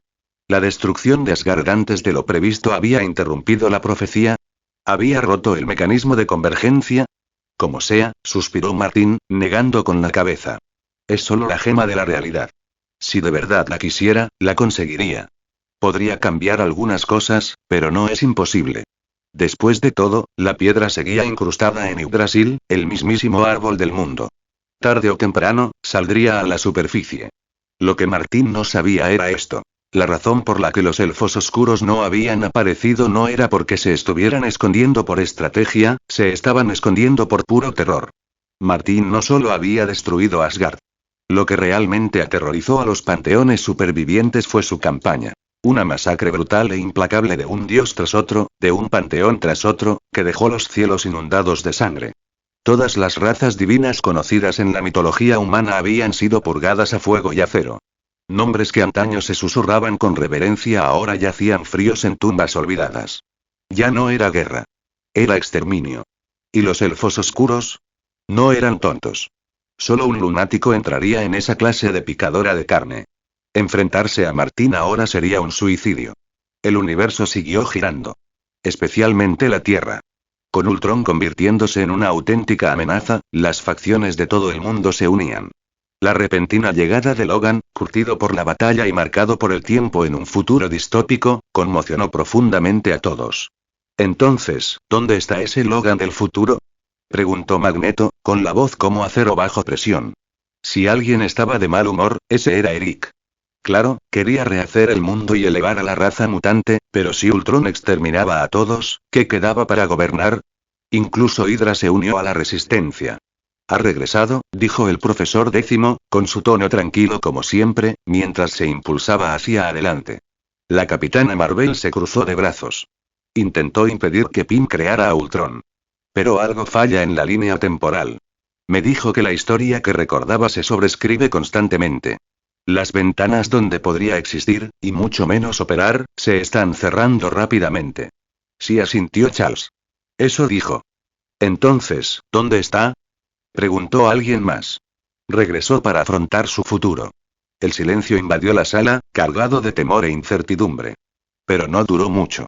La destrucción de Asgard antes de lo previsto había interrumpido la profecía. ¿Había roto el mecanismo de convergencia? Como sea, suspiró Martín, negando con la cabeza. Es solo la gema de la realidad. Si de verdad la quisiera, la conseguiría. Podría cambiar algunas cosas, pero no es imposible. Después de todo, la piedra seguía incrustada en Yggdrasil, el mismísimo árbol del mundo. Tarde o temprano, saldría a la superficie. Lo que Martín no sabía era esto. La razón por la que los elfos oscuros no habían aparecido no era porque se estuvieran escondiendo por estrategia, se estaban escondiendo por puro terror. Martín no solo había destruido Asgard. Lo que realmente aterrorizó a los panteones supervivientes fue su campaña. Una masacre brutal e implacable de un dios tras otro, de un panteón tras otro, que dejó los cielos inundados de sangre. Todas las razas divinas conocidas en la mitología humana habían sido purgadas a fuego y acero. Nombres que antaño se susurraban con reverencia ahora yacían fríos en tumbas olvidadas. Ya no era guerra. Era exterminio. ¿Y los elfos oscuros? No eran tontos. Solo un lunático entraría en esa clase de picadora de carne. Enfrentarse a Martín ahora sería un suicidio. El universo siguió girando. Especialmente la Tierra. Con Ultron convirtiéndose en una auténtica amenaza, las facciones de todo el mundo se unían. La repentina llegada de Logan, curtido por la batalla y marcado por el tiempo en un futuro distópico, conmocionó profundamente a todos. Entonces, ¿dónde está ese Logan del futuro? Preguntó Magneto, con la voz como acero bajo presión. Si alguien estaba de mal humor, ese era Eric. Claro, quería rehacer el mundo y elevar a la raza mutante, pero si Ultron exterminaba a todos, ¿qué quedaba para gobernar? Incluso Hydra se unió a la resistencia. Ha regresado, dijo el profesor décimo, con su tono tranquilo como siempre, mientras se impulsaba hacia adelante. La capitana Marvel se cruzó de brazos. Intentó impedir que Pym creara a Ultron. Pero algo falla en la línea temporal. Me dijo que la historia que recordaba se sobrescribe constantemente. Las ventanas donde podría existir, y mucho menos operar, se están cerrando rápidamente. Sí, asintió Charles. Eso dijo. Entonces, ¿dónde está? Preguntó alguien más. Regresó para afrontar su futuro. El silencio invadió la sala, cargado de temor e incertidumbre. Pero no duró mucho.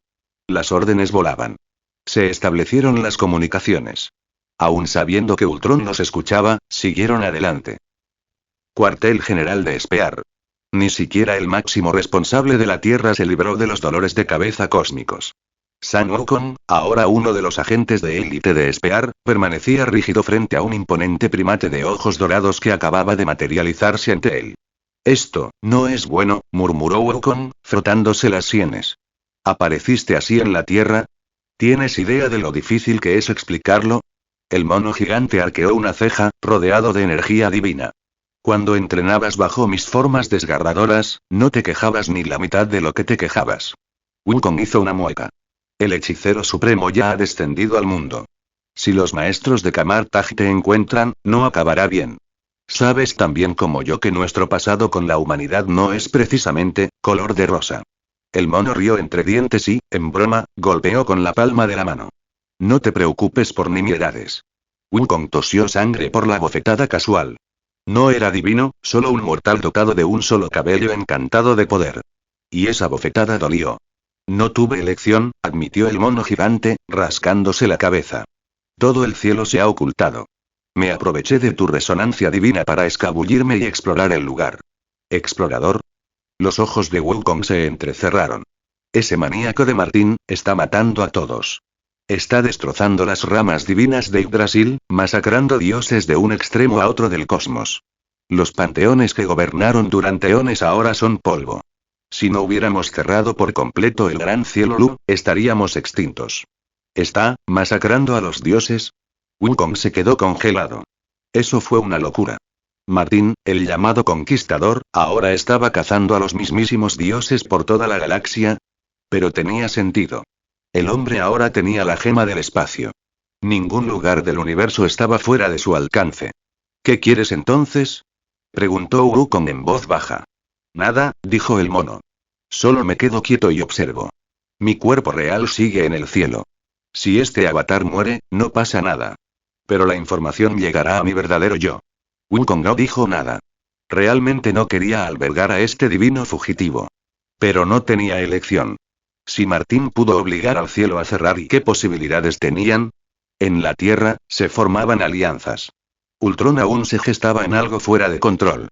Las órdenes volaban. Se establecieron las comunicaciones. Aún sabiendo que Ultron los escuchaba, siguieron adelante. Cuartel General de Spear. Ni siquiera el máximo responsable de la Tierra se libró de los dolores de cabeza cósmicos. Sam Wukong, ahora uno de los agentes de élite de Spear, permanecía rígido frente a un imponente primate de ojos dorados que acababa de materializarse ante él. Esto no es bueno, murmuró Wukong, frotándose las sienes. ¿Apareciste así en la Tierra? ¿Tienes idea de lo difícil que es explicarlo? El mono gigante arqueó una ceja, rodeado de energía divina. Cuando entrenabas bajo mis formas desgarradoras, no te quejabas ni la mitad de lo que te quejabas. Wukong hizo una mueca. El hechicero supremo ya ha descendido al mundo. Si los maestros de Kamartaj te encuentran, no acabará bien. Sabes tan bien como yo que nuestro pasado con la humanidad no es precisamente color de rosa. El mono rió entre dientes y, en broma, golpeó con la palma de la mano. No te preocupes por nimiedades. Wukong tosió sangre por la bofetada casual. No era divino, solo un mortal dotado de un solo cabello encantado de poder. Y esa bofetada dolió. No tuve elección, admitió el mono gigante, rascándose la cabeza. Todo el cielo se ha ocultado. Me aproveché de tu resonancia divina para escabullirme y explorar el lugar. ¿Explorador? Los ojos de Wukong se entrecerraron. Ese maníaco de Martín, está matando a todos. Está destrozando las ramas divinas de Yggdrasil, masacrando dioses de un extremo a otro del cosmos. Los panteones que gobernaron durante eones ahora son polvo. Si no hubiéramos cerrado por completo el gran cielo Lu, estaríamos extintos. ¿Está masacrando a los dioses? Wukong se quedó congelado. Eso fue una locura. Martín, el llamado conquistador, ahora estaba cazando a los mismísimos dioses por toda la galaxia. Pero tenía sentido. El hombre ahora tenía la gema del espacio. Ningún lugar del universo estaba fuera de su alcance. ¿Qué quieres entonces? Preguntó Wukong en voz baja. Nada, dijo el mono. Solo me quedo quieto y observo. Mi cuerpo real sigue en el cielo. Si este avatar muere, no pasa nada. Pero la información llegará a mi verdadero yo. Wukong no dijo nada. Realmente no quería albergar a este divino fugitivo. Pero no tenía elección. Si Martín pudo obligar al cielo a cerrar, ¿y qué posibilidades tenían? En la Tierra, se formaban alianzas. Ultron aún se gestaba en algo fuera de control.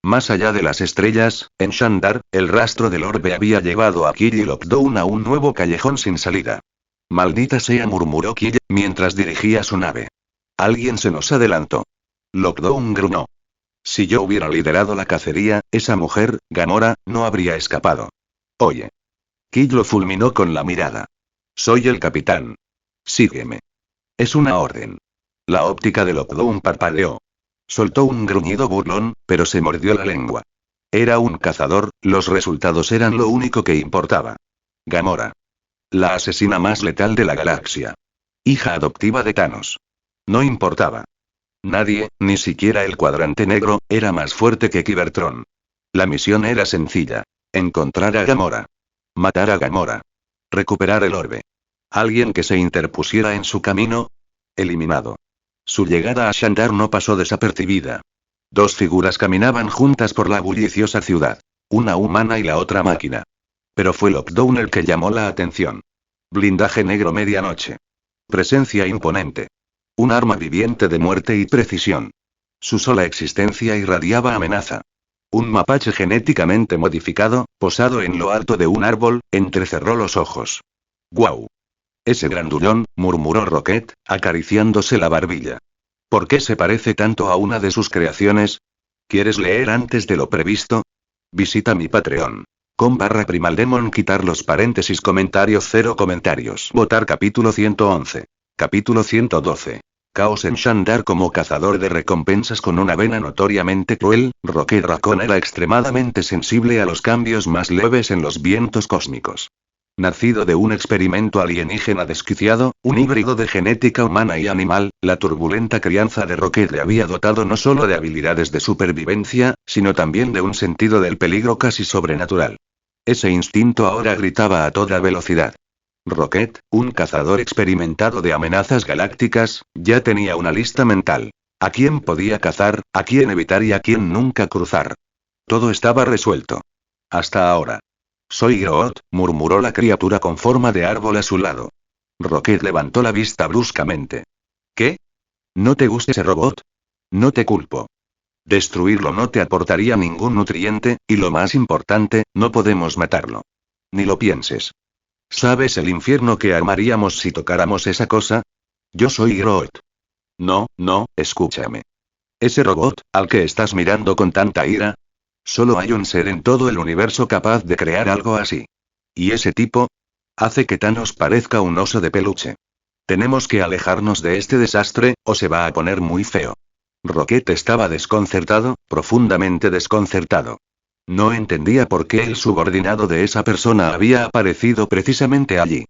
Más allá de las estrellas, en Shandar, el rastro del orbe había llevado a Kill y Lockdown a un nuevo callejón sin salida. Maldita sea, murmuró Kill, mientras dirigía su nave. Alguien se nos adelantó. Lockdown gruñó. Si yo hubiera liderado la cacería, esa mujer, Gamora, no habría escapado. Oye. Kill lo fulminó con la mirada. Soy el capitán. Sígueme. Es una orden. La óptica de Lockdown parpadeó. Soltó un gruñido burlón, pero se mordió la lengua. Era un cazador, los resultados eran lo único que importaba. Gamora. La asesina más letal de la galaxia. Hija adoptiva de Thanos. No importaba. Nadie, ni siquiera el Cuadrante Negro, era más fuerte que Cybertron. La misión era sencilla. Encontrar a Gamora. Matar a Gamora. Recuperar el orbe. Alguien que se interpusiera en su camino. Eliminado. Su llegada a Shandar no pasó desapercibida. Dos figuras caminaban juntas por la bulliciosa ciudad. Una humana y la otra máquina. Pero fue Lockdown el que llamó la atención. Blindaje negro medianoche. Presencia imponente. Un arma viviente de muerte y precisión. Su sola existencia irradiaba amenaza. Un mapache genéticamente modificado, posado en lo alto de un árbol, entrecerró los ojos. ¡Guau! Ese grandullón, murmuró Rocket, acariciándose la barbilla. ¿Por qué se parece tanto a una de sus creaciones? ¿Quieres leer antes de lo previsto? Visita mi Patreon. com/primaldemon. Quitar los paréntesis. Comentarios 0 comentarios. Votar capítulo 111. Capítulo 112. Caos en Shandar. Como cazador de recompensas con una vena notoriamente cruel, Rocket Raccoon era extremadamente sensible a los cambios más leves en los vientos cósmicos. Nacido de un experimento alienígena desquiciado, un híbrido de genética humana y animal, la turbulenta crianza de Rocket le había dotado no solo de habilidades de supervivencia, sino también de un sentido del peligro casi sobrenatural. Ese instinto ahora gritaba a toda velocidad. Rocket, un cazador experimentado de amenazas galácticas, ya tenía una lista mental. A quién podía cazar, a quién evitar y a quién nunca cruzar. Todo estaba resuelto. Hasta ahora. Soy Groot, murmuró la criatura con forma de árbol a su lado. Rocket levantó la vista bruscamente. ¿Qué? ¿No te gusta ese robot? No te culpo. Destruirlo no te aportaría ningún nutriente, y lo más importante, no podemos matarlo. Ni lo pienses. ¿Sabes el infierno que armaríamos si tocáramos esa cosa? Yo soy Groot. No, no, escúchame. Ese robot, al que estás mirando con tanta ira. Solo hay un ser en todo el universo capaz de crear algo así. ¿Y ese tipo? Hace que Thanos parezca un oso de peluche. Tenemos que alejarnos de este desastre, o se va a poner muy feo. Rocket estaba desconcertado, profundamente desconcertado. No entendía por qué el subordinado de esa persona había aparecido precisamente allí.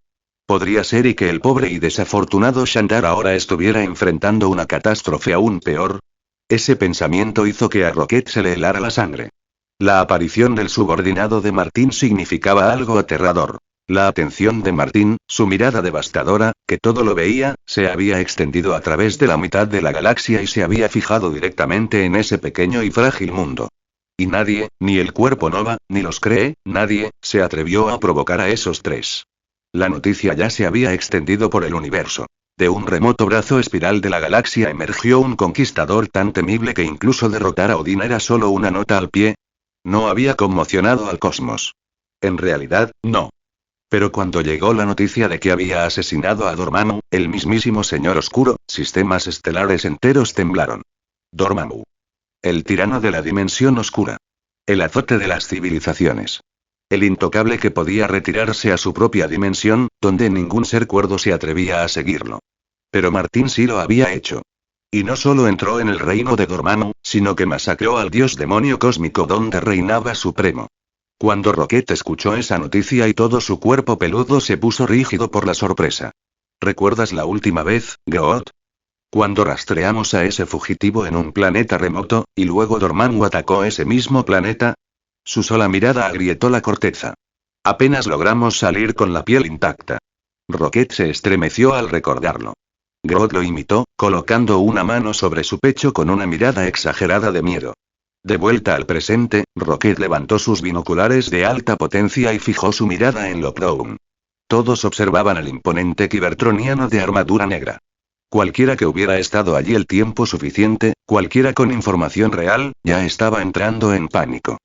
Podría ser y que el pobre y desafortunado Shandar ahora estuviera enfrentando una catástrofe aún peor. Ese pensamiento hizo que a Rocket se le helara la sangre. La aparición del subordinado de Martín significaba algo aterrador. La atención de Martín, su mirada devastadora, que todo lo veía, se había extendido a través de la mitad de la galaxia y se había fijado directamente en ese pequeño y frágil mundo. Y nadie, ni el Cuerpo Nova, ni los Kree, nadie, se atrevió a provocar a esos tres. La noticia ya se había extendido por el universo. De un remoto brazo espiral de la galaxia emergió un conquistador tan temible que incluso derrotar a Odín era solo una nota al pie. No había conmocionado al cosmos. En realidad, no. Pero cuando llegó la noticia de que había asesinado a Dormammu, el mismísimo Señor Oscuro, sistemas estelares enteros temblaron. Dormammu. El tirano de la dimensión oscura. El azote de las civilizaciones. El intocable que podía retirarse a su propia dimensión, donde ningún ser cuerdo se atrevía a seguirlo. Pero Martín sí lo había hecho. Y no solo entró en el reino de Dormammu, sino que masacró al dios demonio cósmico donde reinaba supremo. Cuando Rocket escuchó esa noticia y todo su cuerpo peludo se puso rígido por la sorpresa. ¿Recuerdas la última vez, Groot? Cuando rastreamos a ese fugitivo en un planeta remoto, y luego Dormammu atacó ese mismo planeta. Su sola mirada agrietó la corteza. Apenas logramos salir con la piel intacta. Rocket se estremeció al recordarlo. Groot lo imitó, colocando una mano sobre su pecho con una mirada exagerada de miedo. De vuelta al presente, Rocket levantó sus binoculares de alta potencia y fijó su mirada en Lockdown. Todos observaban al imponente Cybertroniano de armadura negra. Cualquiera que hubiera estado allí el tiempo suficiente, cualquiera con información real, ya estaba entrando en pánico.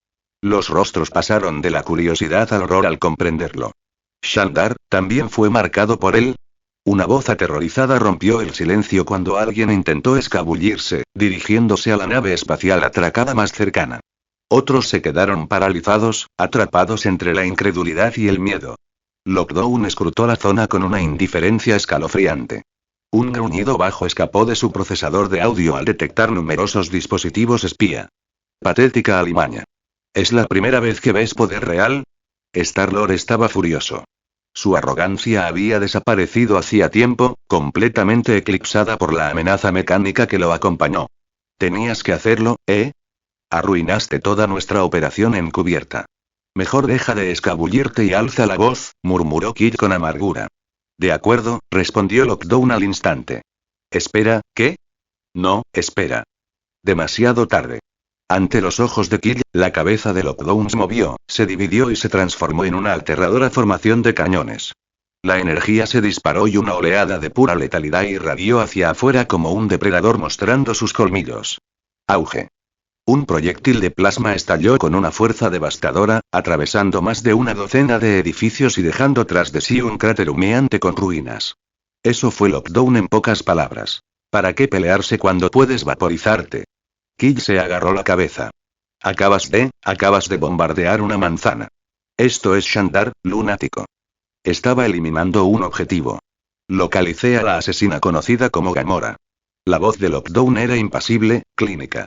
Los rostros pasaron de la curiosidad al horror al comprenderlo. ¿Shandar, también fue marcado por él? Una voz aterrorizada rompió el silencio cuando alguien intentó escabullirse, dirigiéndose a la nave espacial atracada más cercana. Otros se quedaron paralizados, atrapados entre la incredulidad y el miedo. Lockdown escrutó la zona con una indiferencia escalofriante. Un gruñido bajo escapó de su procesador de audio al detectar numerosos dispositivos espía. Patética alimaña. ¿Es la primera vez que ves poder real? Star-Lord estaba furioso. Su arrogancia había desaparecido hacía tiempo, completamente eclipsada por la amenaza mecánica que lo acompañó. Tenías que hacerlo, ¿eh? Arruinaste toda nuestra operación encubierta. Mejor deja de escabullirte y alza la voz, murmuró Kid con amargura. De acuerdo, respondió Lockdown al instante. Espera, ¿qué? No, espera. Demasiado tarde. Ante los ojos de Kid, la cabeza de Lockdown se movió, se dividió y se transformó en una aterradora formación de cañones. La energía se disparó y una oleada de pura letalidad irradió hacia afuera como un depredador mostrando sus colmillos. Auge. Un proyectil de plasma estalló con una fuerza devastadora, atravesando más de una docena de edificios y dejando tras de sí un cráter humeante con ruinas. Eso fue Lockdown en pocas palabras. ¿Para qué pelearse cuando puedes vaporizarte? Kid se agarró la cabeza. Acabas de bombardear una manzana. Esto es Shandar, lunático. Estaba eliminando un objetivo. Localicé a la asesina conocida como Gamora. La voz de Lockdown era impasible, clínica.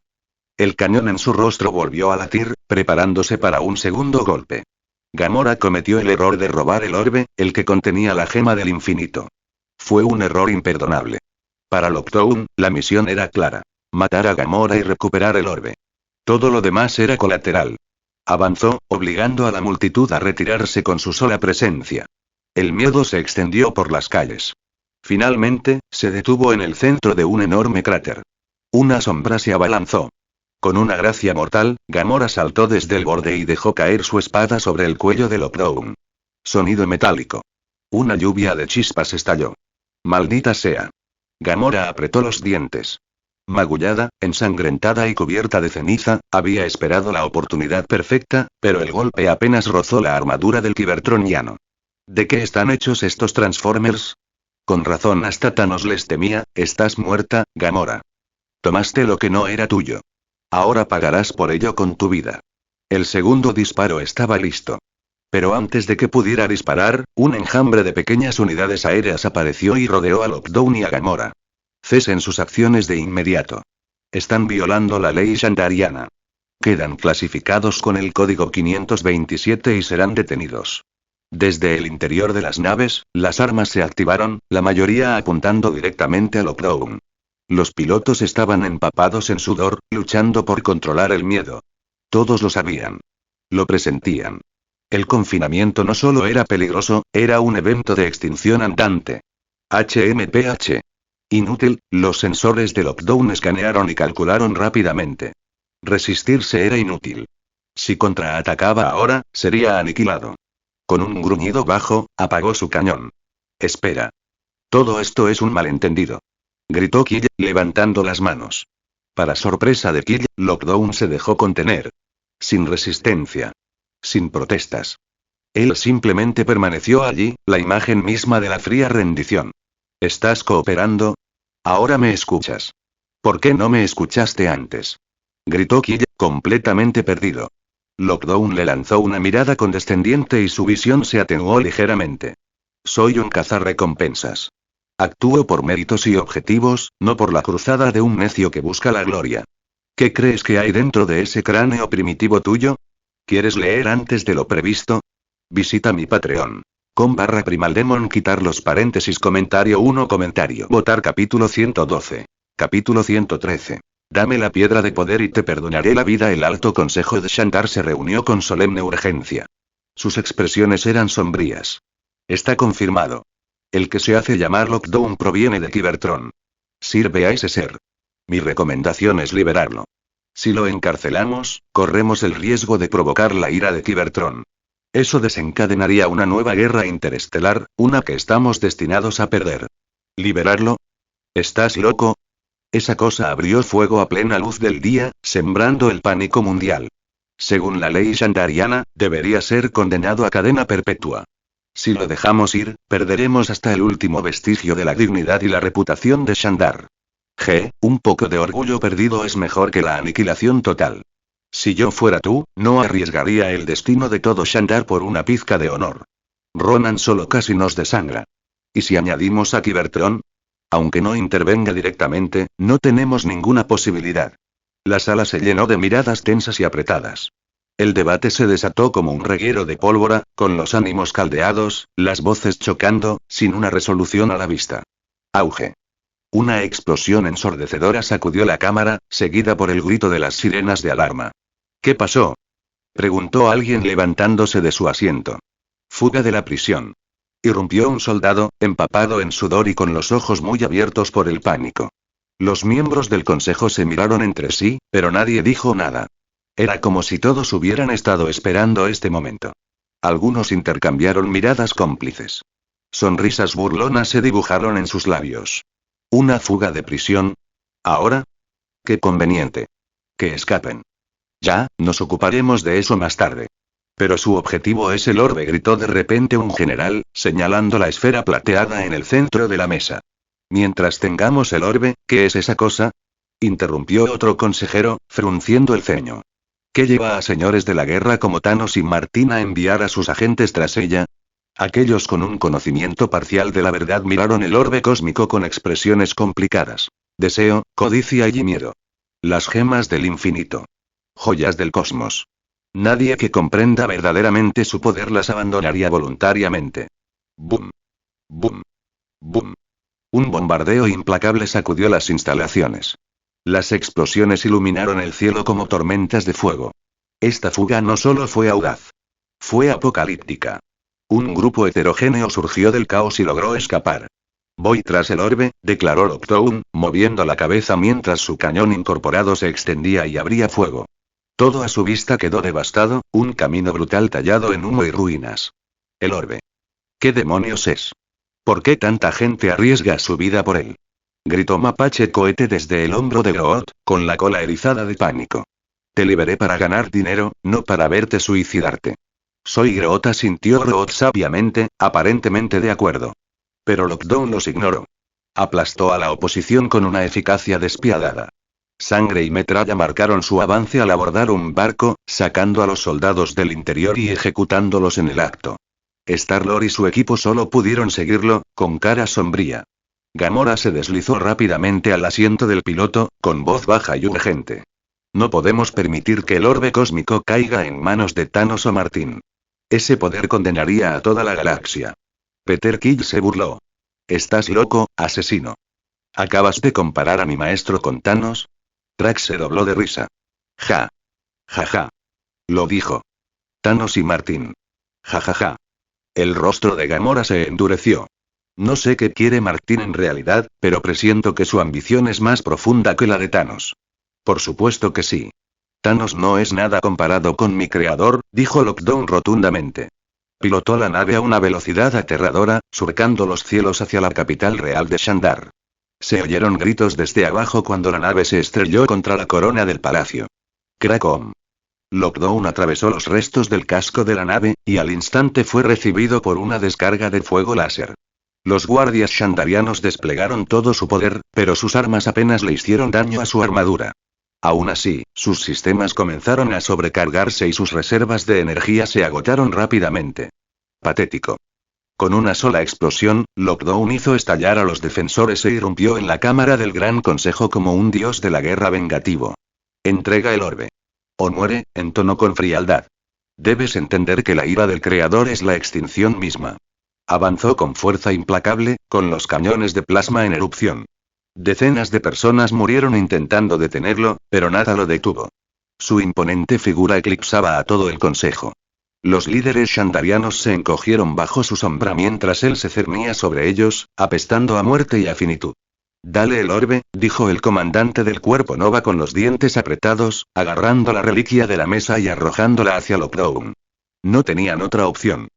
El cañón en su rostro volvió a latir, preparándose para un segundo golpe. Gamora cometió el error de robar el orbe, el que contenía la gema del infinito. Fue un error imperdonable. Para Lockdown, la misión era clara. Matar a Gamora y recuperar el orbe. Todo lo demás era colateral. Avanzó, obligando a la multitud a retirarse con su sola presencia. El miedo se extendió por las calles. Finalmente, se detuvo en el centro de un enorme cráter. Una sombra se abalanzó. Con una gracia mortal, Gamora saltó desde el borde y dejó caer su espada sobre el cuello de Lockdown. Sonido metálico. Una lluvia de chispas estalló. Maldita sea. Gamora apretó los dientes. Magullada, ensangrentada y cubierta de ceniza, había esperado la oportunidad perfecta, pero el golpe apenas rozó la armadura del Cybertroniano. ¿De qué están hechos estos Transformers? Con razón hasta Thanos les temía. Estás muerta, Gamora. Tomaste lo que no era tuyo. Ahora pagarás por ello con tu vida. El segundo disparo estaba listo. Pero antes de que pudiera disparar, un enjambre de pequeñas unidades aéreas apareció y rodeó a Lockdown y a Gamora. Cesen sus acciones de inmediato. Están violando la ley Shandariana. Quedan clasificados con el código 527 y serán detenidos. Desde el interior de las naves, las armas se activaron, la mayoría apuntando directamente a Lockdown. Los pilotos estaban empapados en sudor, luchando por controlar el miedo. Todos lo sabían. Lo presentían. El confinamiento no solo era peligroso, era un evento de extinción andante. HMPH. Inútil, los sensores de Lockdown escanearon y calcularon rápidamente. Resistirse era inútil. Si contraatacaba ahora, sería aniquilado. Con un gruñido bajo, apagó su cañón. Espera. Todo esto es un malentendido. Gritó Kill, levantando las manos. Para sorpresa de Kill, Lockdown se dejó contener. Sin resistencia. Sin protestas. Él simplemente permaneció allí, la imagen misma de la fría rendición. ¿Estás cooperando? Ahora me escuchas. ¿Por qué no me escuchaste antes? Gritó Kill, completamente perdido. Lockdown le lanzó una mirada condescendiente y su visión se atenuó ligeramente. Soy un cazarrecompensas. Actúo por méritos y objetivos, no por la cruzada de un necio que busca la gloria. ¿Qué crees que hay dentro de ese cráneo primitivo tuyo? ¿Quieres leer antes de lo previsto? Visita mi Patreon. com/primaldemon. Quitar los paréntesis. Comentario 1. Comentario. Votar capítulo 112. Capítulo 113. Dame la piedra de poder y te perdonaré la vida. El alto consejo de Shandar se reunió con solemne urgencia. Sus expresiones eran sombrías. Está confirmado. El que se hace llamar Lockdown proviene de Cybertron. Sirve a ese ser. Mi recomendación es liberarlo. Si lo encarcelamos, corremos el riesgo de provocar la ira de Cybertron. Eso desencadenaría una nueva guerra interestelar, una que estamos destinados a perder. ¿Liberarlo? ¿Estás loco? Esa cosa abrió fuego a plena luz del día, sembrando el pánico mundial. Según la ley Shandariana, debería ser condenado a cadena perpetua. Si lo dejamos ir, perderemos hasta el último vestigio de la dignidad y la reputación de Shandar. Un poco de orgullo perdido es mejor que la aniquilación total. Si yo fuera tú, no arriesgaría el destino de todo Shandar por una pizca de honor. Ronan solo casi nos desangra. ¿Y si añadimos a Cybertron? Aunque no intervenga directamente, no tenemos ninguna posibilidad. La sala se llenó de miradas tensas y apretadas. El debate se desató como un reguero de pólvora, con los ánimos caldeados, las voces chocando, sin una resolución a la vista. Auge. Una explosión ensordecedora sacudió la cámara, seguida por el grito de las sirenas de alarma. ¿Qué pasó? Preguntó alguien levantándose de su asiento. Fuga de la prisión. Irrumpió un soldado, empapado en sudor y con los ojos muy abiertos por el pánico. Los miembros del consejo se miraron entre sí, pero nadie dijo nada. Era como si todos hubieran estado esperando este momento. Algunos intercambiaron miradas cómplices. Sonrisas burlonas se dibujaron en sus labios. ¿Una fuga de prisión? ¿Ahora? ¡Qué conveniente! Que escapen. Ya, nos ocuparemos de eso más tarde. Pero su objetivo es el orbe, gritó de repente un general, señalando la esfera plateada en el centro de la mesa. Mientras tengamos el orbe, ¿qué es esa cosa? Interrumpió otro consejero, frunciendo el ceño. ¿Qué lleva a señores de la guerra como Thanos y Martin a enviar a sus agentes tras ella? Aquellos con un conocimiento parcial de la verdad miraron el orbe cósmico con expresiones complicadas. Deseo, codicia y miedo. Las gemas del infinito. Joyas del cosmos. Nadie que comprenda verdaderamente su poder las abandonaría voluntariamente. Boom. Boom. Boom. Un bombardeo implacable sacudió las instalaciones. Las explosiones iluminaron el cielo como tormentas de fuego. Esta fuga no solo fue audaz. Fue apocalíptica. Un grupo heterogéneo surgió del caos y logró escapar. Voy tras el orbe, declaró Lockdown, moviendo la cabeza mientras su cañón incorporado se extendía y abría fuego. Todo a su vista quedó devastado, un camino brutal tallado en humo y ruinas. El orbe. ¿Qué demonios es? ¿Por qué tanta gente arriesga su vida por él? Gritó Mapache Cohete desde el hombro de Groot, con la cola erizada de pánico. Te liberé para ganar dinero, no para verte suicidarte. Soy Groot, asintió Groot sabiamente, aparentemente de acuerdo. Pero Lockdown los ignoró. Aplastó a la oposición con una eficacia despiadada. Sangre y metralla marcaron su avance al abordar un barco, sacando a los soldados del interior y ejecutándolos en el acto. Star-Lord y su equipo solo pudieron seguirlo, con cara sombría. Gamora se deslizó rápidamente al asiento del piloto, con voz baja y urgente. No podemos permitir que el orbe cósmico caiga en manos de Thanos o Martín. Ese poder condenaría a toda la galaxia. Peter Quill se burló. ¿Estás loco, asesino? ¿Acabas de comparar a mi maestro con Thanos? Drax se dobló de risa. Ja. Ja ja. Lo dijo. Thanos y Martín. Ja ja ja. El rostro de Gamora se endureció. No sé qué quiere Martín en realidad, pero presiento que su ambición es más profunda que la de Thanos. Por supuesto que sí. Thanos no es nada comparado con mi creador, dijo Lockdown rotundamente. Pilotó la nave a una velocidad aterradora, surcando los cielos hacia la capital real de Shandar. Se oyeron gritos desde abajo cuando la nave se estrelló contra la corona del palacio. Cracom. Lockdown atravesó los restos del casco de la nave, y al instante fue recibido por una descarga de fuego láser. Los guardias shandarianos desplegaron todo su poder, pero sus armas apenas le hicieron daño a su armadura. Aún así, sus sistemas comenzaron a sobrecargarse y sus reservas de energía se agotaron rápidamente. Patético. Con una sola explosión, Lockdown hizo estallar a los defensores e irrumpió en la cámara del Gran Consejo como un dios de la guerra vengativo. Entrega el orbe. O muere, entonó con frialdad. Debes entender que la ira del Creador es la extinción misma. Avanzó con fuerza implacable, con los cañones de plasma en erupción. Decenas de personas murieron intentando detenerlo, pero nada lo detuvo. Su imponente figura eclipsaba a todo el consejo. Los líderes shandarianos se encogieron bajo su sombra mientras él se cernía sobre ellos, apestando a muerte y a finitud. Dale el orbe, dijo el comandante del cuerpo Nova con los dientes apretados, agarrando la reliquia de la mesa y arrojándola hacia Lockdown. No tenían otra opción.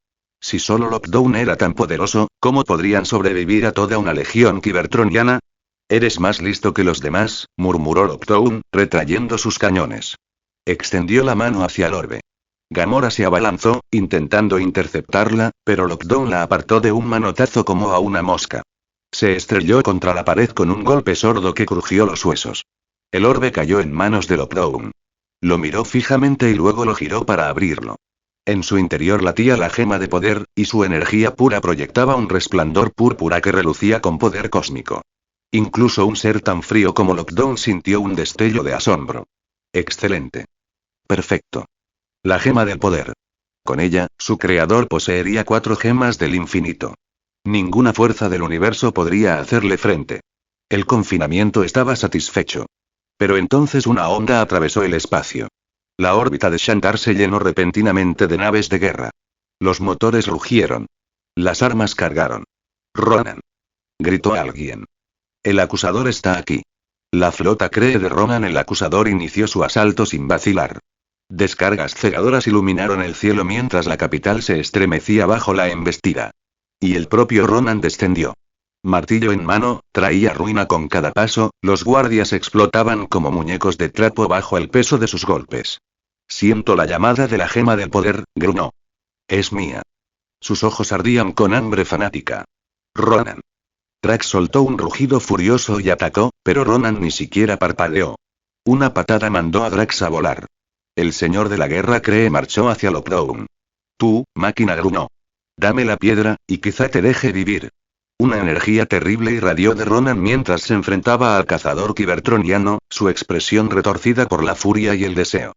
Si solo Lockdown era tan poderoso, ¿cómo podrían sobrevivir a toda una legión cybertroniana? Eres más listo que los demás, murmuró Lockdown, retrayendo sus cañones. Extendió la mano hacia el orbe. Gamora se abalanzó, intentando interceptarla, pero Lockdown la apartó de un manotazo como a una mosca. Se estrelló contra la pared con un golpe sordo que crujió los huesos. El orbe cayó en manos de Lockdown. Lo miró fijamente y luego lo giró para abrirlo. En su interior latía la gema de poder, y su energía pura proyectaba un resplandor púrpura que relucía con poder cósmico. Incluso un ser tan frío como Lockdown sintió un destello de asombro. Excelente. Perfecto. La gema del poder. Con ella, su creador poseería 4 gemas del infinito. Ninguna fuerza del universo podría hacerle frente. El confinamiento estaba satisfecho. Pero entonces una onda atravesó el espacio. La órbita de Shandar se llenó repentinamente de naves de guerra. Los motores rugieron. Las armas cargaron. Ronan. Gritó alguien. El acusador está aquí. La flota Kree de Ronan el acusador inició su asalto sin vacilar. Descargas cegadoras iluminaron el cielo mientras la capital se estremecía bajo la embestida. Y el propio Ronan descendió. Martillo en mano, traía ruina con cada paso, los guardias explotaban como muñecos de trapo bajo el peso de sus golpes. Siento la llamada de la gema del poder, gruñó. Es mía. Sus ojos ardían con hambre fanática. Ronan. Drax soltó un rugido furioso y atacó, pero Ronan ni siquiera parpadeó. Una patada mandó a Drax a volar. El señor de la guerra Kree marchó hacia Lockdown. Tú, máquina, gruñó. Dame la piedra, y quizá te deje vivir. Una energía terrible irradió de Ronan mientras se enfrentaba al cazador cybertroniano, su expresión retorcida por la furia y el deseo.